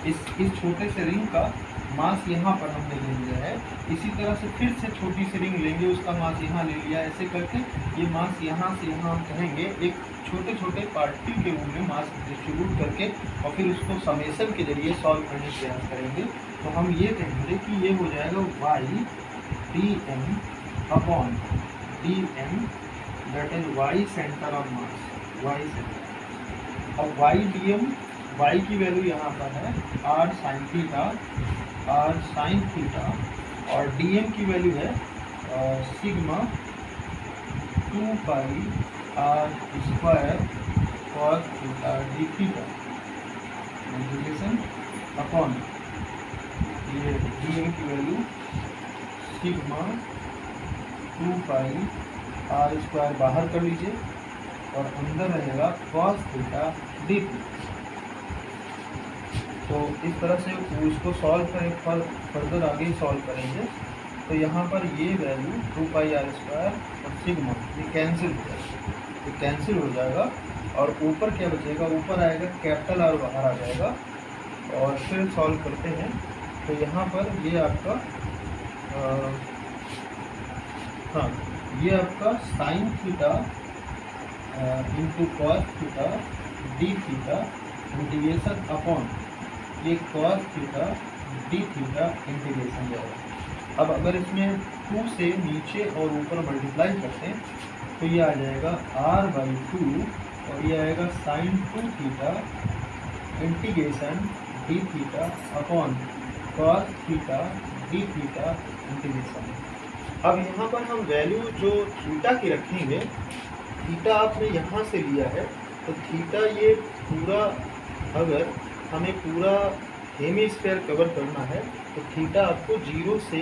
इस छोटे से रिंग का मास यहाँ पर हमने ले लिया है। इसी तरह से फिर से छोटी सी रिंग लेंगे, उसका मास यहाँ ले लिया, ऐसे करके ये मास यहाँ से यहाँ हम कहेंगे एक छोटे छोटे पार्टिकल के रूप में मास डिस्ट्रीब्यूट करके और फिर उसको समेशन के जरिए सॉल्व करने का प्रयास करेंगे। तो हम ये कहेंगे कि ये हो जाएगा y dm upon dm, that is y centre of mass, y centre. अब वाई डी एम, वाई की वैल्यू यहाँ पर है आर साइन थीटा, और डी एम की वैल्यू है sigma 2 pi R square cos theta D theta integration upon ये D M की value sigma 2 pi R square बाहर कर लीजिए और अंदर रहेगा कॉस थीटा डी थीटा। तो इस तरह से उसको सॉल्व करें, फर्दर आगे सॉल्व करेंगे तो यहाँ पर ये वैल्यू 2 पाई आर स्क्वायर और सिग्मा ये कैंसिल हो जाएगा, ये कैंसिल हो जाएगा और ऊपर क्या बचेगा, ऊपर आएगा कैपिटल आर बाहर आ जाएगा। और फिर सॉल्व करते हैं तो यहाँ पर ये आपका हाँ ये आपका sine theta into cos theta D theta integration upon ये cos theta D theta integration जाएगा। अब अगर इसमें 2 से नीचे और ऊपर मल्टीप्लाई करते हैं तो ये आ जाएगा r/2 और ये आएगा sine 2 theta integration D theta upon cos theta D theta integration. अब यहाँ पर हम वैल्यू जो थीटा की रखेंगे, थीटा आपने यहाँ से लिया है तो थीटा ये पूरा, अगर हमें पूरा हेमिस्फीयर कवर करना है तो थीटा आपको जीरो से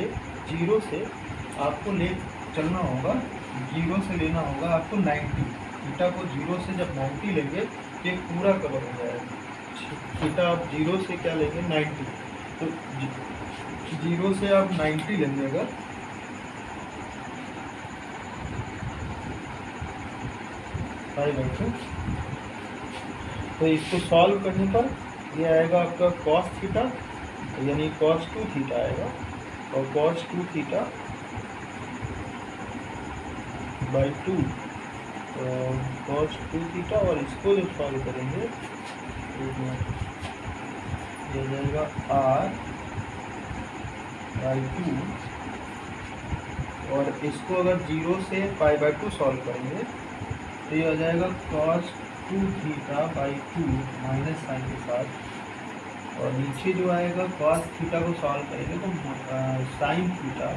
आपको ले चलना होगा, 0 से लेना होगा आपको 90। थीटा को 0 से जब 90 लेंगे तो ये पूरा कवर हो जाएगा। थीटा आप 0 से क्या लेंगे 90, तो 0 से आप 90 लेंगे अगर तो इसको सॉल्व करने पर ये आएगा आपका कॉस थीटा यानी कॉस 2 थीटा आएगा और cos 2 theta by 2 cos 2 theta, और इसको जब सॉल्व करेंगे तो ये जाएगा r/2 और इसको अगर 0 से π/2 सॉल्व करेंगे तो ये आ जाएगा cos 2 theta by 2 minus sine के साथ, और नीचे जो आएगा cos थीटा को सॉल्व करेंगे तो साइन थीटा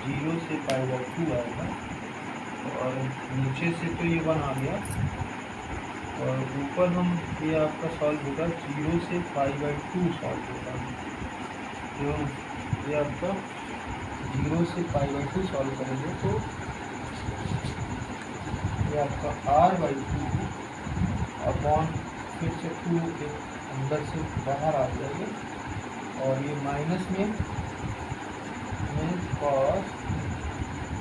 0 से π/2 आएगा और नीचे से तो ये 1 आ गया और ऊपर हम ये आपका सॉल्व होगा 0 से π/2 सॉल्व होगा, तो ये आपका 0 से π/2 सॉल्व करेंगे तो ये आपका r/2 अपॉन फिर से 2 के अंदर से बाहर आ जाएगा और ये माइनस में cos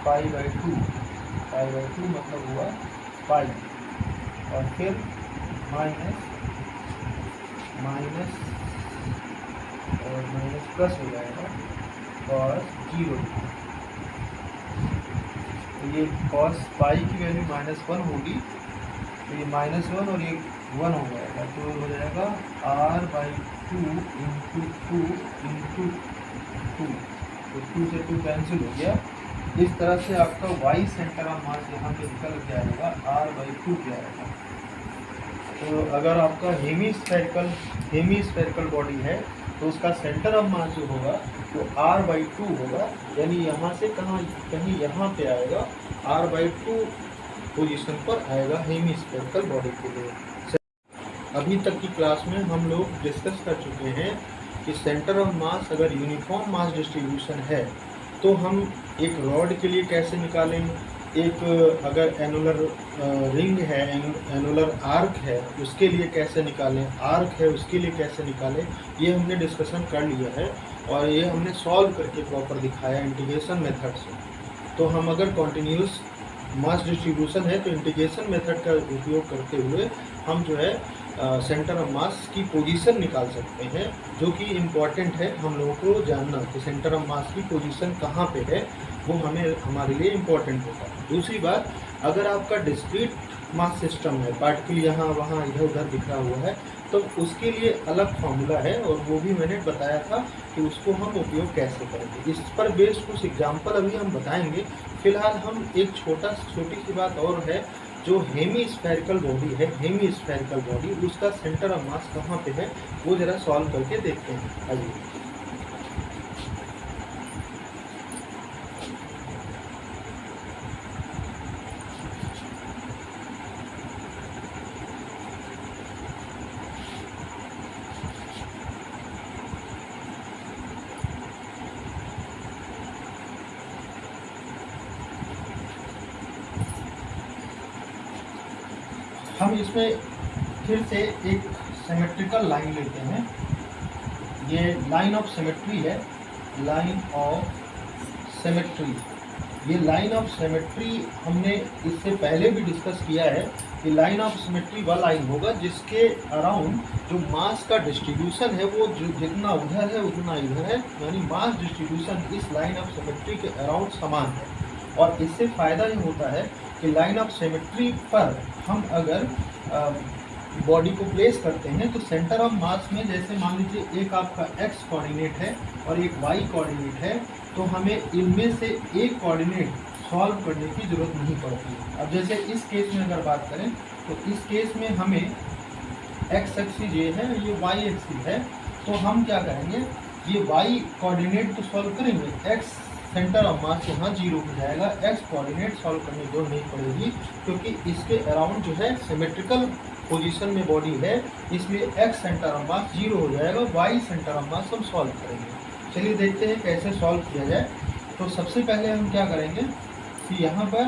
π/2 मतलब हुआ पाई और फिर माइनस और माइनस प्लस हो जाएगा cos 0। तो ये cos पाई की वैल्यू -1 होगी तो ये -1 और ये 1 हो जाएगा, तो हो जाएगा r/2 इंटू 2 इंटू 2, तो 2 से 2 कैंसिल हो गया। इस तरह से आपका y सेंटर ऑफ मास यहाँ पे निकल के आएगा r/2 के आएगा। तो अगर आपका हेमीस्फेरिकल बॉडी है तो उसका सेंटर ऑफ मास जो होगा वो r/2 होगा, यानी यहाँ से कहीं यहाँ पे आएगा r/2 पोजीशन पर आएगा हेमीस्फेरिकल बॉडी के लिए। अभी तक की क्लास में हम लोग डिस्कस कर चुके हैं कि सेंटर ऑफ मास अगर यूनिफॉर्म मास डिस्ट्रीब्यूशन है तो हम एक रॉड के लिए कैसे निकालें, एक अगर एनुलर रिंग है, एनुलर आर्क है उसके लिए कैसे निकालें, आर्क है उसके लिए कैसे निकालें, ये हमने डिस्कशन कर लिया है और ये हमने सॉल्व करके प्रॉपर दिखाया इंटीग्रेशन मेथड से। तो हम अगर कॉन्टिन्यूस मास डिस्ट्रीब्यूशन है तो इंटीग्रेशन मेथड का उपयोग करते हुए हम जो है सेंटर ऑफ मास की पोजीशन निकाल सकते हैं, जो कि इम्पॉर्टेंट है हम लोगों को जानना कि सेंटर ऑफ मास की पोजीशन कहाँ पे है, वो हमारे लिए इम्पॉर्टेंट होता है। दूसरी बात, अगर आपका डिस्क्रीट मास सिस्टम है, पार्टिकल यहाँ वहाँ इधर उधर बिखरा हुआ है, तो उसके लिए अलग फार्मूला है और वो भी मैंने बताया था कि उसको हम उपयोग कैसे करेंगे। इस पर बेस्ड कुछ एग्जाम्पल अभी हम बताएंगे। फिलहाल हम एक छोटी सी बात और है जो हेमी स्फेरिकल बॉडी है, हेमी स्फेरिकल बॉडी, उसका सेंटर ऑफ मास कहाँ पे है वो जरा सॉल्व करके देखते हैं। आइए, हम इसमें फिर से एक सिमेट्रिकल लाइन लेते हैं। ये लाइन ऑफ सिमेट्री है, लाइन ऑफ सिमेट्री। ये लाइन ऑफ सिमेट्री हमने इससे पहले भी डिस्कस किया है कि लाइन ऑफ सिमेट्री वह लाइन होगा जिसके अराउंड जो मास का डिस्ट्रीब्यूशन है वो जो जितना उधर है उतना इधर है, यानी मास डिस्ट्रीब्यूशन इस लाइन ऑफ सिमेट्री के अराउंड समान है। और इससे फ़ायदा ये होता है कि लाइन ऑफ सिमेट्री पर हम अगर बॉडी को प्लेस करते हैं तो सेंटर ऑफ मास में, जैसे मान लीजिए एक आपका एक्स कोऑर्डिनेट है और एक वाई कोऑर्डिनेट है, तो हमें इनमें से एक कोऑर्डिनेट सॉल्व करने की ज़रूरत नहीं पड़ती। अब जैसे इस केस में अगर बात करें तो इस केस में हमें एक्स एक्सिस ये है, ये वाई एक्सिस है, तो हम क्या करेंगे, ये वाई कोऑर्डिनेट तो सॉल्व करेंगे, एक्स सेंटर ऑफ मास यहाँ 0 हो जाएगा, एक्स कोऑर्डिनेट सॉल्व करने की जरूरत नहीं पड़ेगी क्योंकि इसके अराउंड जो है सिमेट्रिकल पोजीशन में बॉडी है, इसलिए एक्स सेंटर ऑफ मास 0 हो जाएगा, वाई सेंटर ऑफ मास हम सॉल्व करेंगे। चलिए देखते हैं कैसे सॉल्व किया जाए। तो सबसे पहले हम क्या करेंगे कि यहाँ पर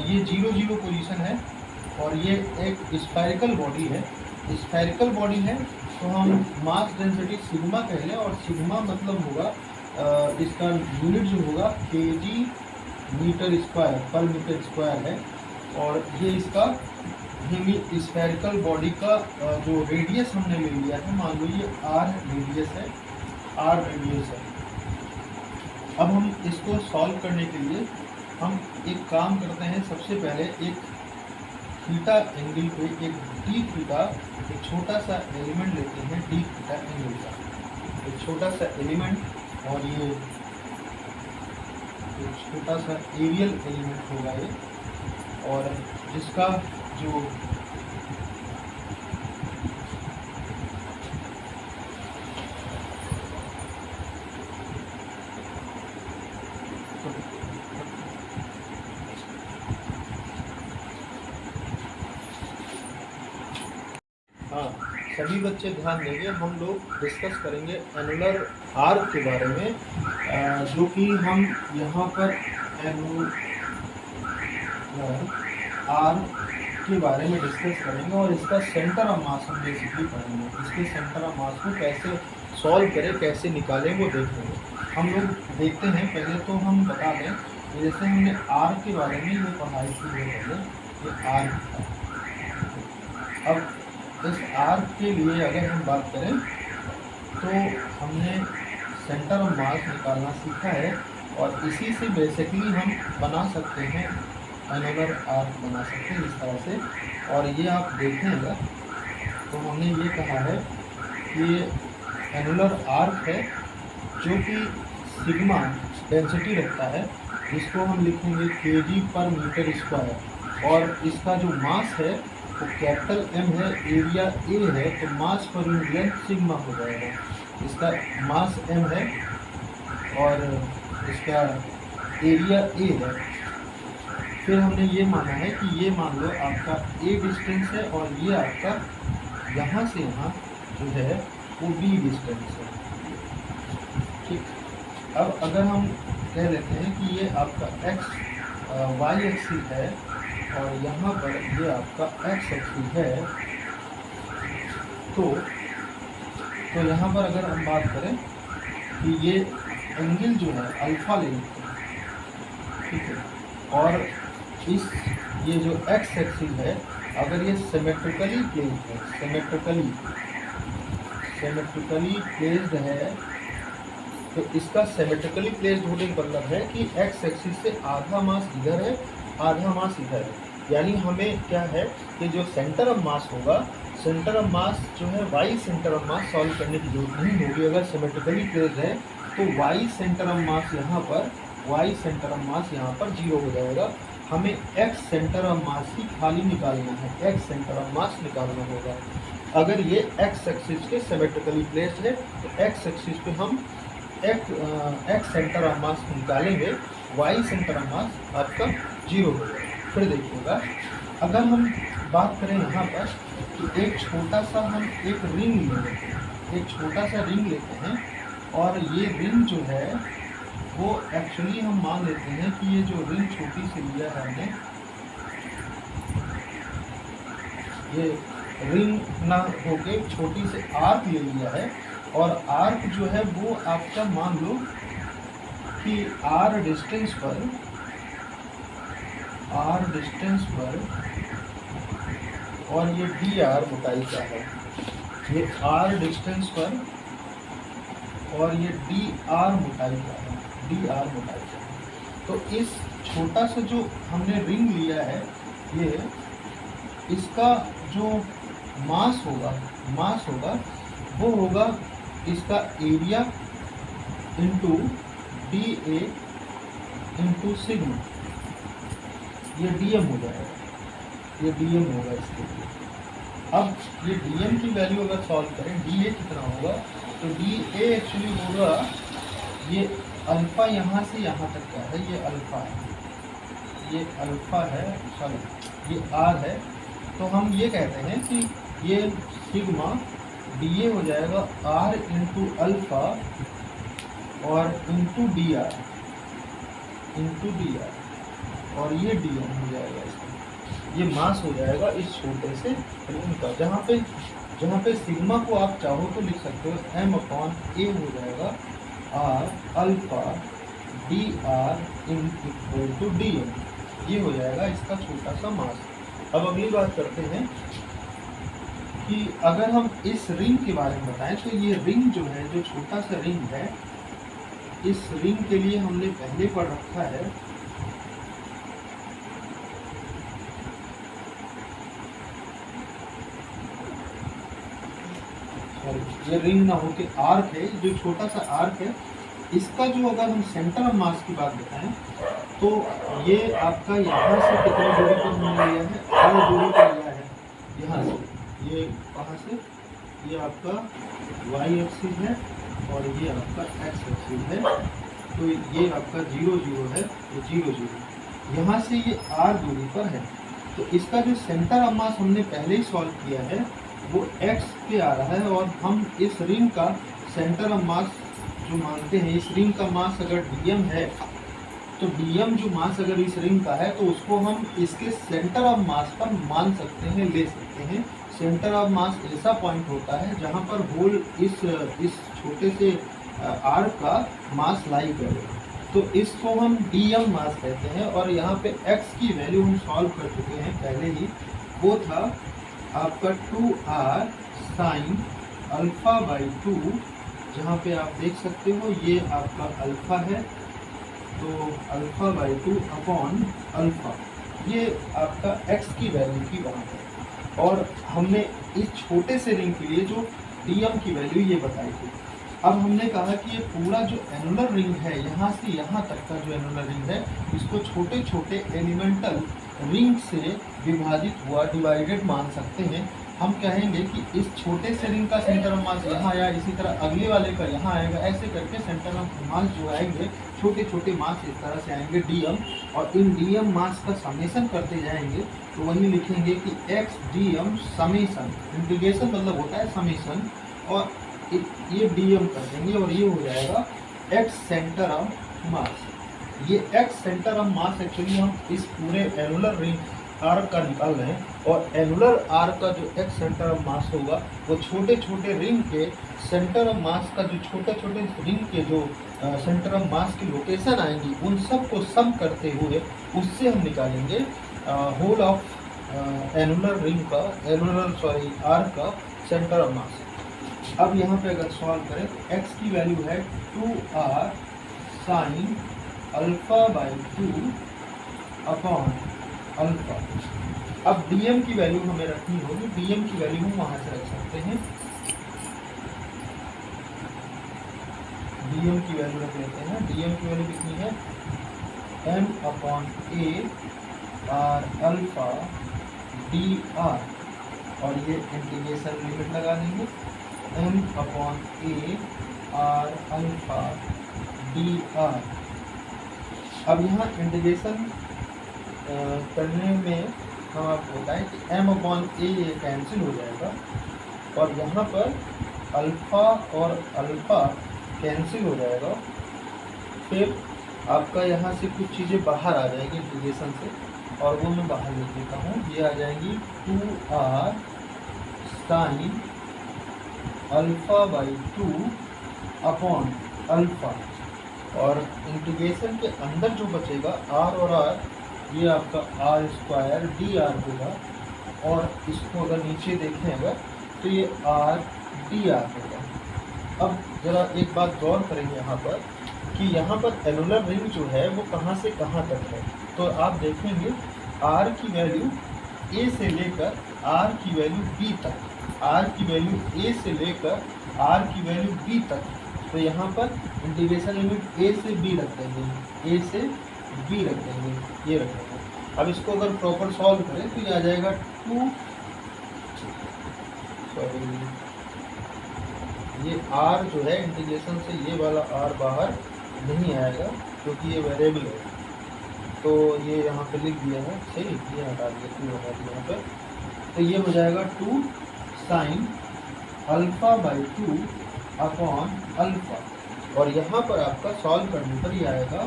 ये 0 पोजीशन है और ये एक स्फेरिकल बॉडी है। स्फेरिकल बॉडी है तो हम मास डेंसिटी सिग्मा कह लें, और सिग्मा मतलब होगा इसका यूनिट जो होगा kg मीटर स्क्वायर पर मीटर स्क्वायर है। और ये इसका हेमी स्फेरिकल बॉडी का जो रेडियस हमने ले लिया है, मान लो ये r रेडियस है, r रेडियस है। अब हम इसको सॉल्व करने के लिए हम एक काम करते हैं, सबसे पहले एक थीटा एंगल पे एक डी थीटा, एक छोटा सा एलिमेंट लेते हैं डी थीटा एंगल का, एक छोटा सा एलिमेंट, और ये एक छोटा सा एरियल एलिमेंट होगा ये, और जिसका जो हाँ, सभी बच्चे ध्यान देंगे, हम लोग डिस्कस करेंगे एनुलर आर्क के बारे में, जो कि हम यहाँ पर एनुलर आर्क के बारे में डिस्कस करेंगे और इसका सेंटर ऑफ मास हम बेसिकली पढ़ेंगे। इसके सेंटर ऑफ मास को कैसे सॉल्व करें, कैसे निकालें, वो देखेंगे। हम लोग देखते हैं, पहले तो हम बता दें, जैसे हमने आर्क के बारे में ये पढ़ाई की है पहले, ये आर्क था। अब इस आर्क के लिए अगर हम बात करें तो हमने सेंटर ऑफ मास निकालना सीखा है, और इसी से बेसिकली हम बना सकते हैं एनुलर आर्क, बना सकते हैं इस तरह से। और ये आप देखेंगे तो हमने ये कहा है कि ये एनुलर आर्क है जो कि सिग्मा डेंसिटी रखता है, जिसको हम लिखेंगे kg पर मीटर स्क्वायर, और इसका जो मास है तो कैपिटल M है, एरिया A है, तो मास पर यूनिट लेंथ सिग्मा हो जाएगा। इसका मास M है और इसका एरिया A है। फिर हमने ये माना है कि ये मान लो आपका A डिस्टेंस है और ये आपका यहाँ से यहाँ जो है वो B डिस्टेंस है। ठीक, अब अगर हम कह लेते हैं कि ये आपका y एक्सिस है और यहाँ पर ये आपका x एक्सिस है, तो यहाँ पर अगर हम बात करें कि ये एंगल जो है अल्फा ले लेते हैं, ठीक है, और इस ये जो x एक्सिस है अगर ये सिमेट्रिकली प्लेस्ड है, सिमेट्रिकली प्लेस्ड है, तो इसका सिमेट्रिकली प्लेस्ड होने का मतलब है कि x एक्सिस से आधा मास इधर है, आधा मास इधर है। यानी हमें क्या है कि जो सेंटर ऑफ मास होगा, सेंटर ऑफ मास जो है y centre of mass solve करने की जरूरत नहीं होगी। अगर सिमेट्रिकली प्लेस्ड है तो y सेंटर ऑफ मास यहाँ पर 0 हो जाएगा, हमें एक्स सेंटर ऑफ मास की खाली निकालना है, एक्स सेंटर ऑफ मास निकालना होगा। अगर ये एक्स एक्सिस के सिमेट्रिकली प्लेस्ड है तो एक्स एक्सिस पे हम एक्स सेंटर ऑफ मास निकालेंगे, वाई सेंटर ऑफ मास आपका 0 होगा। फिर देखिएगा, अगर हम बात करें यहाँ पर कि एक छोटा सा हम एक रिंग लेते हैं, एक छोटा सा रिंग लेते हैं, और ये रिंग जो है वो एक्चुअली हम मान लेते हैं कि ये जो रिंग छोटी सी लिया है हमने, ये रिंग ना होके छोटी से आर्क ले लिया है, और आर्क जो है वो आपका मान लो कि आर डिस्टेंस पर और ये डी आर मोटाई का है, ये आर डिस्टेंस पर और ये डी आर मोटाई का है, डी आर मोटाई का है। तो इस छोटा सा जो हमने रिंग लिया है, ये इसका जो मास होगा वो होगा इसका area into D A into sigma, ये डीएम हो जाएगा, ये डीएम होगा इसके लिए। अब ये डीएम की वैल्यू अगर सॉल्व करें, डी ए कितना होगा, तो डी ए एक्चुअली होगा, ये अल्फ़ा यहाँ से यहाँ तक का है, ये अल्फ़ा है, ये अल्फ़ा है, सॉरी ये आर है। तो हम ये कहते हैं कि ये सिग्मा डी ए हो जाएगा आर इंटू अल्फ़ा और इंटू डी आर, और ये डी एम हो जाएगा इसका, ये मास हो जाएगा इस छोटे से रिंग का। जहाँ पे सिग्मा को आप चाहो तो लिख सकते हो एम अपॉन ए हो जाएगा R alpha D R in equal to D M, ये हो जाएगा इसका छोटा सा मास। अब अगली बात करते हैं कि अगर हम इस रिंग के बारे में बताएं, तो ये रिंग जो है, जो छोटा सा रिंग है, इस रिंग के लिए हमने पहले पढ़ रखा है ये रिंग ना होके आर्क है, जो छोटा सा आर्क है, इसका जो अगर हम सेंटर ऑफ मास की बात बताएं तो ये आपका यहाँ से कितनी दूरी पर हमने लिया है, आर दूरी पर लिया है यहाँ से, ये कहाँ से, ये आपका वाई एक्सिस है और ये आपका एक्स एक्सिस है। तो ये आपका 0 0 है, ये 0 0 यहाँ से ये आर दूरी पर है। तो इसका जो सेंटर ऑफ मास हमने पहले ही सॉल्व किया है वो x पे आ रहा है, और हम इस रिंग का सेंटर ऑफ मास जो मानते हैं, इस रिंग का मास अगर dm है, तो dm जो मास अगर इस रिंग का है तो उसको हम इसके सेंटर ऑफ मास पर मान सकते हैं, ले सकते हैं। सेंटर ऑफ मास ऐसा पॉइंट होता है जहाँ पर होल इस छोटे से आर्क का मास लाई करे, तो इसको हम dm मास कहते हैं। और यहाँ पे x की वैल्यू हम सॉल्व कर चुके हैं पहले ही, वो था आपका 2r साइन अल्फ़ा बाई 2, जहाँ पे आप देख सकते हो ये आपका अल्फ़ा है, तो अल्फ़ा बाई 2 अपॉन अल्फ़ा, ये आपका x की वैल्यू की वहाँ है। और हमने इस छोटे से रिंग के लिए जो dm की वैल्यू ये बताई थी। अब हमने कहा कि ये पूरा जो एनुलर रिंग है, यहाँ से यहाँ तक का जो एनुलर रिंग है, इसको छोटे छोटे एलिमेंटल रिंग से विभाजित हुआ, डिवाइडेड मान सकते हैं। हम कहेंगे कि इस छोटे से रिंग का सेंटर ऑफ मास यहाँ आया, इसी तरह अगले वाले का यहाँ आएगा, ऐसे करके सेंटर ऑफ मास जो आएंगे, छोटे छोटे मास इस तरह से आएंगे डीएम, और इन डीएम मास का समेशन करते जाएंगे। तो वही लिखेंगे कि एक्स डीएम समेशन, इंटीग्रेशन मतलब होता है समेशन, और ये डीएम कर देंगे, और ये हो जाएगा एक्स सेंटर ऑफ मास। ये X centre of mass actually हम इस पूरे एनुलर रिंग आर्क का निकाल रहे हैं, और एनुलर आर्क का जो एक्स सेंटर ऑफ मास होगा वो छोटे छोटे रिंग के सेंटर ऑफ मास का, जो छोटे छोटे रिंग के जो सेंटर ऑफ मास की लोकेशन आएंगी, उन सब को सम करते हुए उससे हम निकालेंगे होल ऑफ एनुलर रिंग का, आर्क का सेंटर ऑफ मास। अब यहाँ पे अगर सॉल्व करें तो x की वैल्यू है 2r sine alpha by 2 upon alpha. अब dm की वैल्यू हमें रखनी होगी, dm की वैल्यू हम वहाँ से रख सकते हैं, dm की वैल्यू रख लेते हैं। dm की वैल्यू कितनी है, m upon a R alpha D R, और ये इंटीग्रेशन लिमिट लगा देंगे m upon A R alpha D R. अब यहाँ इंटीग्रेशन करने में हम आपको बताएं कि m अपॉन ए ये कैंसिल हो जाएगा, और यहाँ पर अल्फ़ा और अल्फ़ा कैंसिल हो जाएगा। फिर आपका यहाँ से कुछ चीज़ें बाहर आ जाएंगी इंटीग्रेशन से, और वो मैं बाहर लिख देता हूँ। ये आ जाएंगी 2r sine alpha by 2 upon alpha, और इंटीग्रेशन के अंदर जो बचेगा r और r, ये आपका आर स्क्वायर डी आर होगा, और इसको अगर नीचे देखें अगर तो ये आर डी आर होगा। अब ज़रा एक बात गौर करेंगे यहाँ पर कि यहाँ पर एनुलर रिंग जो है वो कहाँ से कहाँ तक है। तो आप देखेंगे r की वैल्यू a से लेकर r की वैल्यू b तक, r की वैल्यू a से लेकर r की वैल्यू b तक। तो यहाँ पर इंटीग्रेशन लिमिट a से b रख देंगे, a से b रख देंगे, ये रख देंगे। अब इसको अगर प्रॉपर सॉल्व करें तो ये आ जाएगा 2, सॉरी ये r जो है इंटीग्रेशन से ये वाला r बाहर नहीं आएगा क्योंकि ये वेरिएबल है, तो ये यहाँ पे लिख दिया है सही, ये हटा दिया 2 हटा दिया यहाँ पर। तो ये हो जाएगा 2 sine alpha by 2 upon alpha, और यहाँ पर आपका सॉल्व करने पर ये आएगा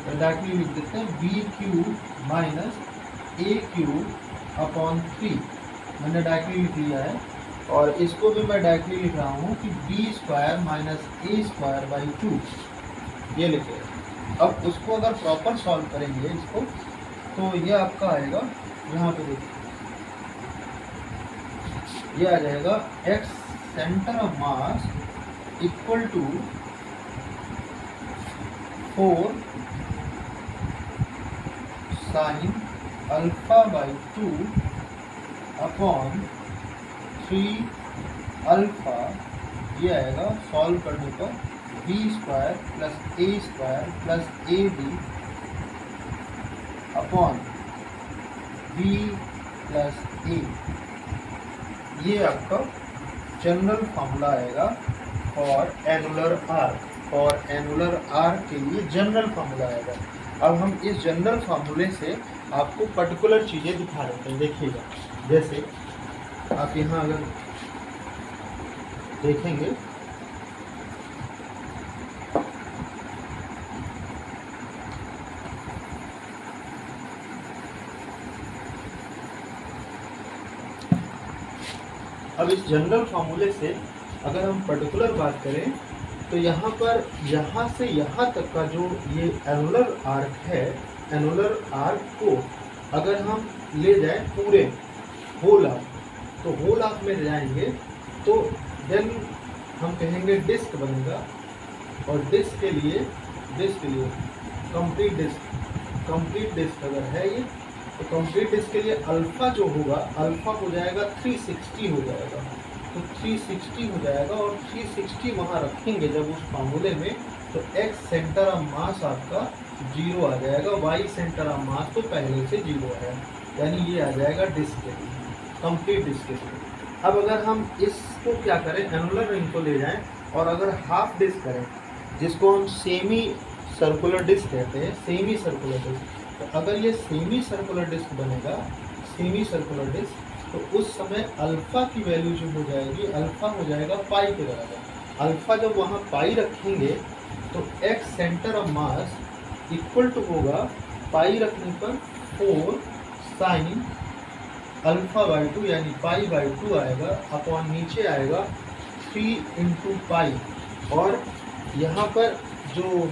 डायरेक्टली लिख देते हैं बी क्यू माइनस ए क्यू अपॉन 3, मैंने डायरेक्टली लिख लिया है। और इसको भी मैं डायरेक्टली लिख रहा हूँ कि B square minus A square by 2, ये लिखे। अब उसको अगर प्रॉपर सॉल्व करेंगे इसको तो ये आपका आएगा, यहाँ पे देखिए ये आ जाएगा x centre of mass equal to 4 sine alpha by 2 upon 3 alpha, ये आएगा सॉल्व करने पर B square plus A square plus A B upon B plus A. ये आपका जनरल फॉर्मूला आएगा फॉर एनुलर आर्क, और एनुलर आर्क के लिए जनरल फार्मूला आएगा। अब हम इस जनरल फार्मूले से आपको पर्टिकुलर चीज़ें दिखा देते हैं। देखिएगा, जैसे आप यहाँ अगर देखेंगे अब इस जनरल फार्मूले से अगर हम पर्टिकुलर बात करें तो यहाँ पर यहाँ से यहाँ तक का जो ये एनुलर आर्क है, एनुलर आर्क को अगर हम ले जाएं पूरे होल आर्क, तो होल आर्क में जाएंगे तो देन हम कहेंगे डिस्क बनेगा, और डिस्क के लिए कंप्लीट डिस्क अगर है ये, तो कंप्लीट डिस्क के लिए अल्फ़ा जो होगा, अल्फ़ा हो जाएगा 360 हो जाएगा। तो 360 हो जाएगा, और 360 वहाँ रखेंगे जब उस फार्मूले में, तो x सेंटर ऑफ मास आपका 0 आ जाएगा, y सेंटर ऑफ मास तो पहले से 0 है, यानी ये आ जाएगा डिस्क के लिए, कंप्लीट डिस्क के लिए। अब अगर हम इसको क्या करें, एनुलर रिंग को ले जाएं और अगर हाफ डिस्क करें, जिसको हम सेमी सर्कुलर डिस्क कहते हैं, सेमी सर्कुलर डिस्क, तो अगर ये सेमी सर्कुलर डिस्क बनेगा, सेमी सर्कुलर डिस्क, तो उस समय अल्फ़ा की वैल्यू जो हो जाएगी, अल्फ़ा हो जाएगा पाई के बराबर। अल्फ़ा जब वहाँ पाई रखेंगे तो x centre of mass equal to होगा पाई रखने पर 4 साइन अल्फ़ा बाई 2 यानी पाई बाई 2 आएगा, अपॉन नीचे आएगा 3 इंटू पाई, और यहाँ पर जो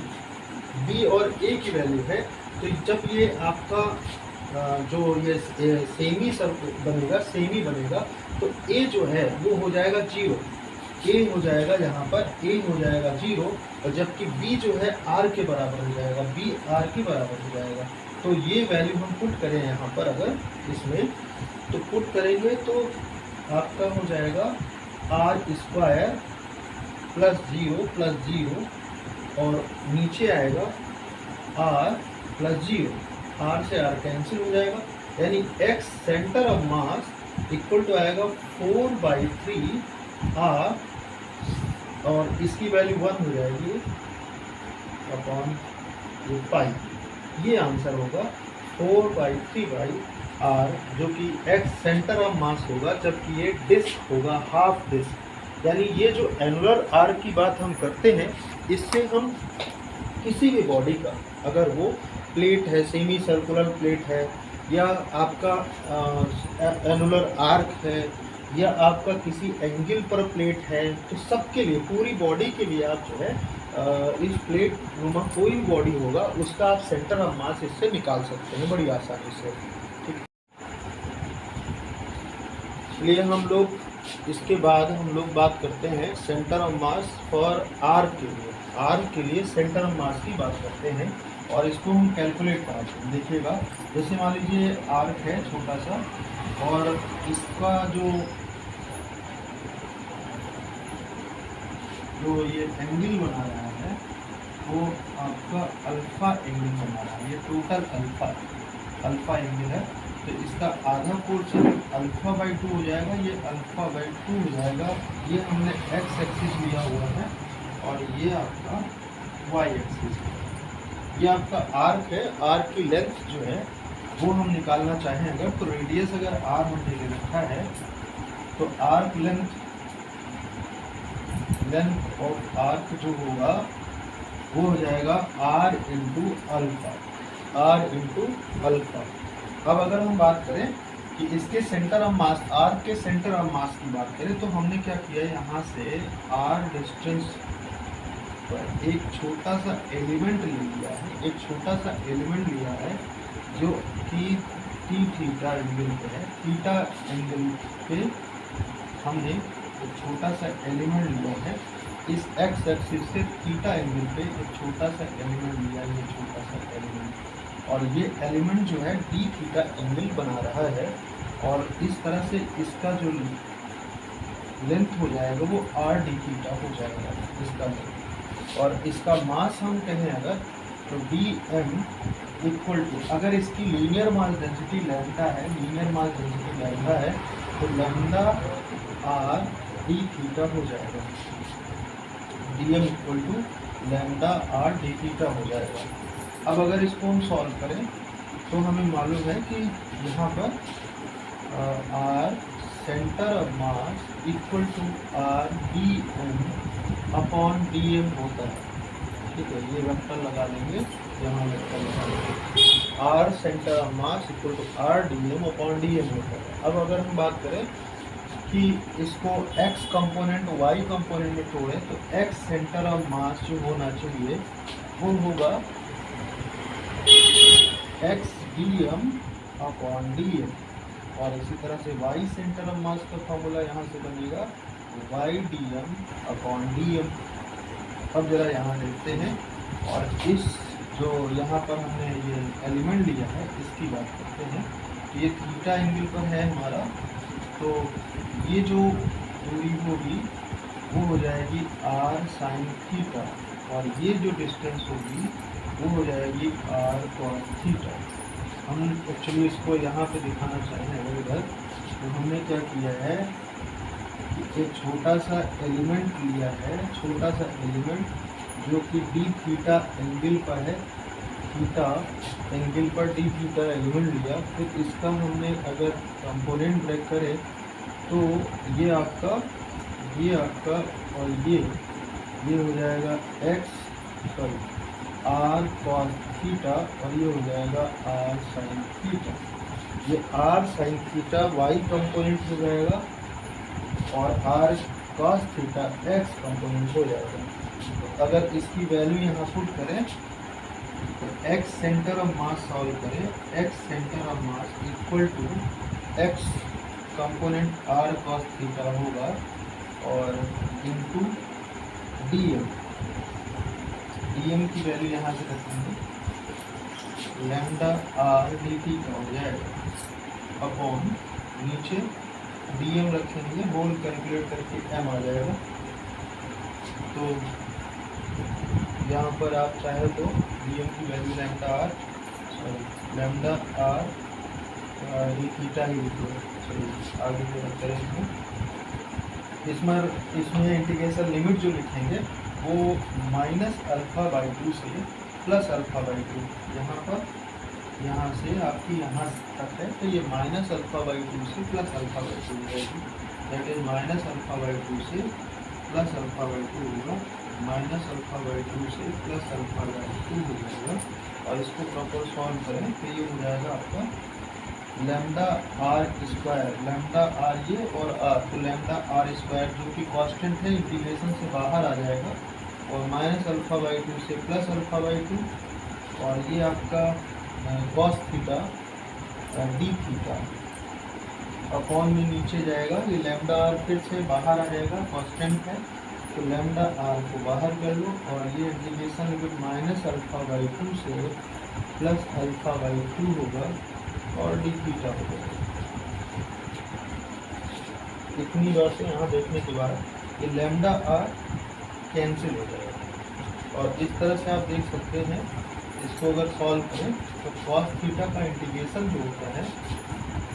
b और a की वैल्यू है, तो जब ये आपका जो ये सेमी बनेगा, सेमी बनेगा, तो a जो है वो हो जाएगा 0, a हो जाएगा यहाँ पर, a हो जाएगा 0, और जबकि b जो है r के बराबर हो जाएगा, b r के बराबर हो जाएगा। तो ये वैल्यू हम पुट करें यहाँ पर, अगर इसमें तो पुट करेंगे तो आपका हो जाएगा r स्क्वायर प्लस 0 और नीचे आएगा आर प्लस जीरो, आर से आर कैंसिल हो जाएगा, यानी X centre of mass equal to आएगा 4/3 आर, और इसकी वैल्यू 1 हो जाएगी अपॉन ये पाई। ये आंसर होगा 4/3 आर, जो कि एक्स सेंटर ऑफ मास होगा, जबकि ये डिस्क होगा हाफ डिस्क। यानी ये जो एनुलर आर की बात हम करते हैं, इससे हम किसी भी बॉडी का, अगर वो प्लेट है, सेमी सर्कुलर प्लेट है, या आपका एनुलर आर्क है, या आपका किसी एंगल पर प्लेट है, तो सबके लिए, पूरी बॉडी के लिए आप जो है इस प्लेट नुमा कोई भी बॉडी होगा उसका आप सेंटर ऑफ मास इससे निकाल सकते हैं बड़ी आसानी से। ठीक, इसलिए हम लोग इसके बाद हम लोग बात करते हैं centre of mass for arc के लिए। आर्क के लिए सेंटर ऑफ मास की बात करते हैं और इसको हम कैलकुलेट करते हैं। देखिएगा, जैसे मान लीजिए आर्क है छोटा सा, और इसका जो ये एंगल बना रहा है वो आपका अल्फा एंगल बना रहा है। ये टोटल अल्फा एंगल है, तो इसका आधा पोर्शन α/2 हो जाएगा, ये α/2 हो जाएगा। ये हमने एक्स एक्सिस लिया हुआ है और ये आपका वाई एक्सिस है। ये आपका आर्क है, आर्क की लेंथ जो है वो हम निकालना चाहें अगर, तो रेडियस अगर आर हमने ले रखा है, तो आर्क लेंथ ऑफ आर्क जो होगा वो हो जाएगा r इंटू अल्फा। अब अगर हम बात करें कि इसके सेंटर ऑफ मास, आर्क के सेंटर ऑफ मास की बात करें, तो हमने क्या किया, यहाँ से r डिस्टेंस पर एक छोटा सा एलिमेंट ले लिया है, एक छोटा सा एलिमेंट लिया है जो कि थीटा एंगल पे है। थीटा एंगल पे हमने एक छोटा सा एलिमेंट लिया है, इस एक्स एक्सिस से थीटा एंगल पे एक छोटा सा एलिमेंट लिया है, ये छोटा सा एलिमेंट, और ये एलिमेंट जो है डी थीटा एंगल बना रहा है, और इस तरह से इसका जो लेंथ हो जाएगा वो आर डी थीटा हो जाएगा इसका लेंथ। और इसका मास हम कहें अगर, तो डी एम इक्वल टू, अगर इसकी लीनियर मास डेंसिटी लैम्डा है, लीनियर मास डेंसिटी लैम्डा है, तो लैम्डा आर डी थीटा हो जाएगा, D M equal to lambda R D theta हो जाएगा। अब अगर इसको हम सॉल्व करें तो हमें मालूम है कि यहाँ पर R centre of mass equal to R D M upon D M होता है। ठीक है, ये वेक्टर लगा देंगे, यहाँ वेक्टर लगा देंगे, R centre of mass equal to R D M upon D M होता है। अब अगर हम बात करें कि इसको x कंपोनेंट y कंपोनेंट में तोड़ें, तो x सेंटर ऑफ मास जो होना चाहिए वो होगा x dm अपॉन dm, और इसी तरह से y सेंटर ऑफ मास का फॉर्मूला यहाँ से बनेगा y dm अपॉन dm। अब जरा यहाँ देखते हैं, और इस जो यहाँ पर हमने ये एलिमेंट लिया है इसकी बात करते हैं। ये थीटा एंगल पर है हमारा, तो ये जो दूरी होगी वो हो जाएगी r साइन थीटा, और ये जो डिस्टेंस होगी वो हो जाएगी r कॉस थीटा। हम एक्चुअली इसको यहाँ पे दिखाना चाहें अगर इधर, तो हमने क्या किया है कि एक छोटा सा एलिमेंट लिया है, छोटा सा एलिमेंट जो कि डी थीटा एंगल पर है, थीटा एंगल पर डी थीटा एलिमेंट लिया, फिर इसका हमने अगर कंपोनेंट ब्रेक करें तो ये आपका और ये हो जाएगा आर कॉस थीटा, और ये हो जाएगा आर साइन थीटा। ये R sine theta Y component हो जाएगा और R cos theta X component हो जाएगा। तो अगर इसकी वैल्यू यहाँ पुट करें तो X centre of mass solve करें, X centre of mass equal to X component R cos theta होगा और इनटू डीएम, डीएम की वैल्यू यहाँ से रखेंगे लैम्डा आर डी थीटा हो जाएगा अपॉन नीचे डीएम रखेंगे, होल कैलकुलेट करके एम आ जाएगा। तो यहाँ पर आप चाहे तो Vm की वैल्यू लैम्डा आर ये थीटा ही लिखो। चलिए आगे जो करेंगे इसमें इंटीग्रेशन लिमिट जो लिखेंगे वो -α/2 से +α/2, यहाँ से आपकी यहाँ तक है, तो ये -α/2 से +α/2 हो जाएगी। दैट इज -α/2 से +α/2 होगा, -α/2 से +α/2 हो जाएगा। और इसको प्रॉपर सॉल्व करें तो ये हो जाएगा आपका lambda R square, lambda R ये और आर, तो लैम्डा आर स्क्वायर जो कि कांस्टेंट है इंटीग्रेशन से बाहर आ जाएगा, और -α/2 से +α/2, और ये आपका cos theta D theta upon में नीचे जाएगा। ये लैम्डा आर फिर से बाहर आ जाएगा, कांस्टेंट है, तो लैम्डा आर को बाहर कर लो, और ये इंटीग्रेशन लिमिट -α/2 से +α/2 होगा और डी थीटा होगा। इतनी बार से यहाँ देखने के बाद ये लैम्डा आर कैंसिल हो जाएगा। और इस तरह से आप देख सकते हैं, इसको अगर सॉल्व करें तो cos थीटा का इंटीग्रेशन जो होता है,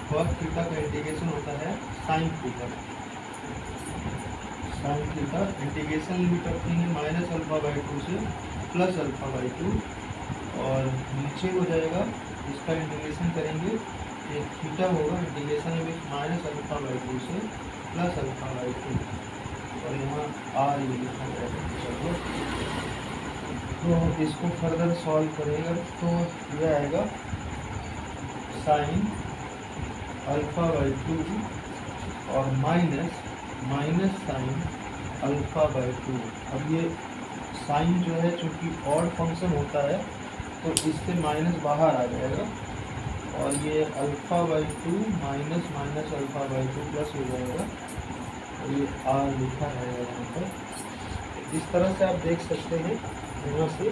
cos थीटा का इंटीग्रेशन होता है sin theta. sin theta integration limit रखेंगे -α/2 से +α/2, और नीचे हो जाएगा इसका इंटीग्रेशन करेंगे, ये थीटा होगा, इंटीग्रेशन लिमिट -α/2 से +α/2, और यहाँ आर ये लिखा जाएगा। तो इसको फर्दर सॉल्व करेगा तो ये आएगा sin α/2 और माइनस sin α/2। अब ये साइन जो है चूँकि ऑड फंक्शन होता है तो इससे माइनस बाहर आ जाएगा, और ये α/2 माइनस α/2 प्लस हो जाएगा, और ये आर लिखा है यहाँ पर। इस तरह से आप देख सकते हैं यहाँ से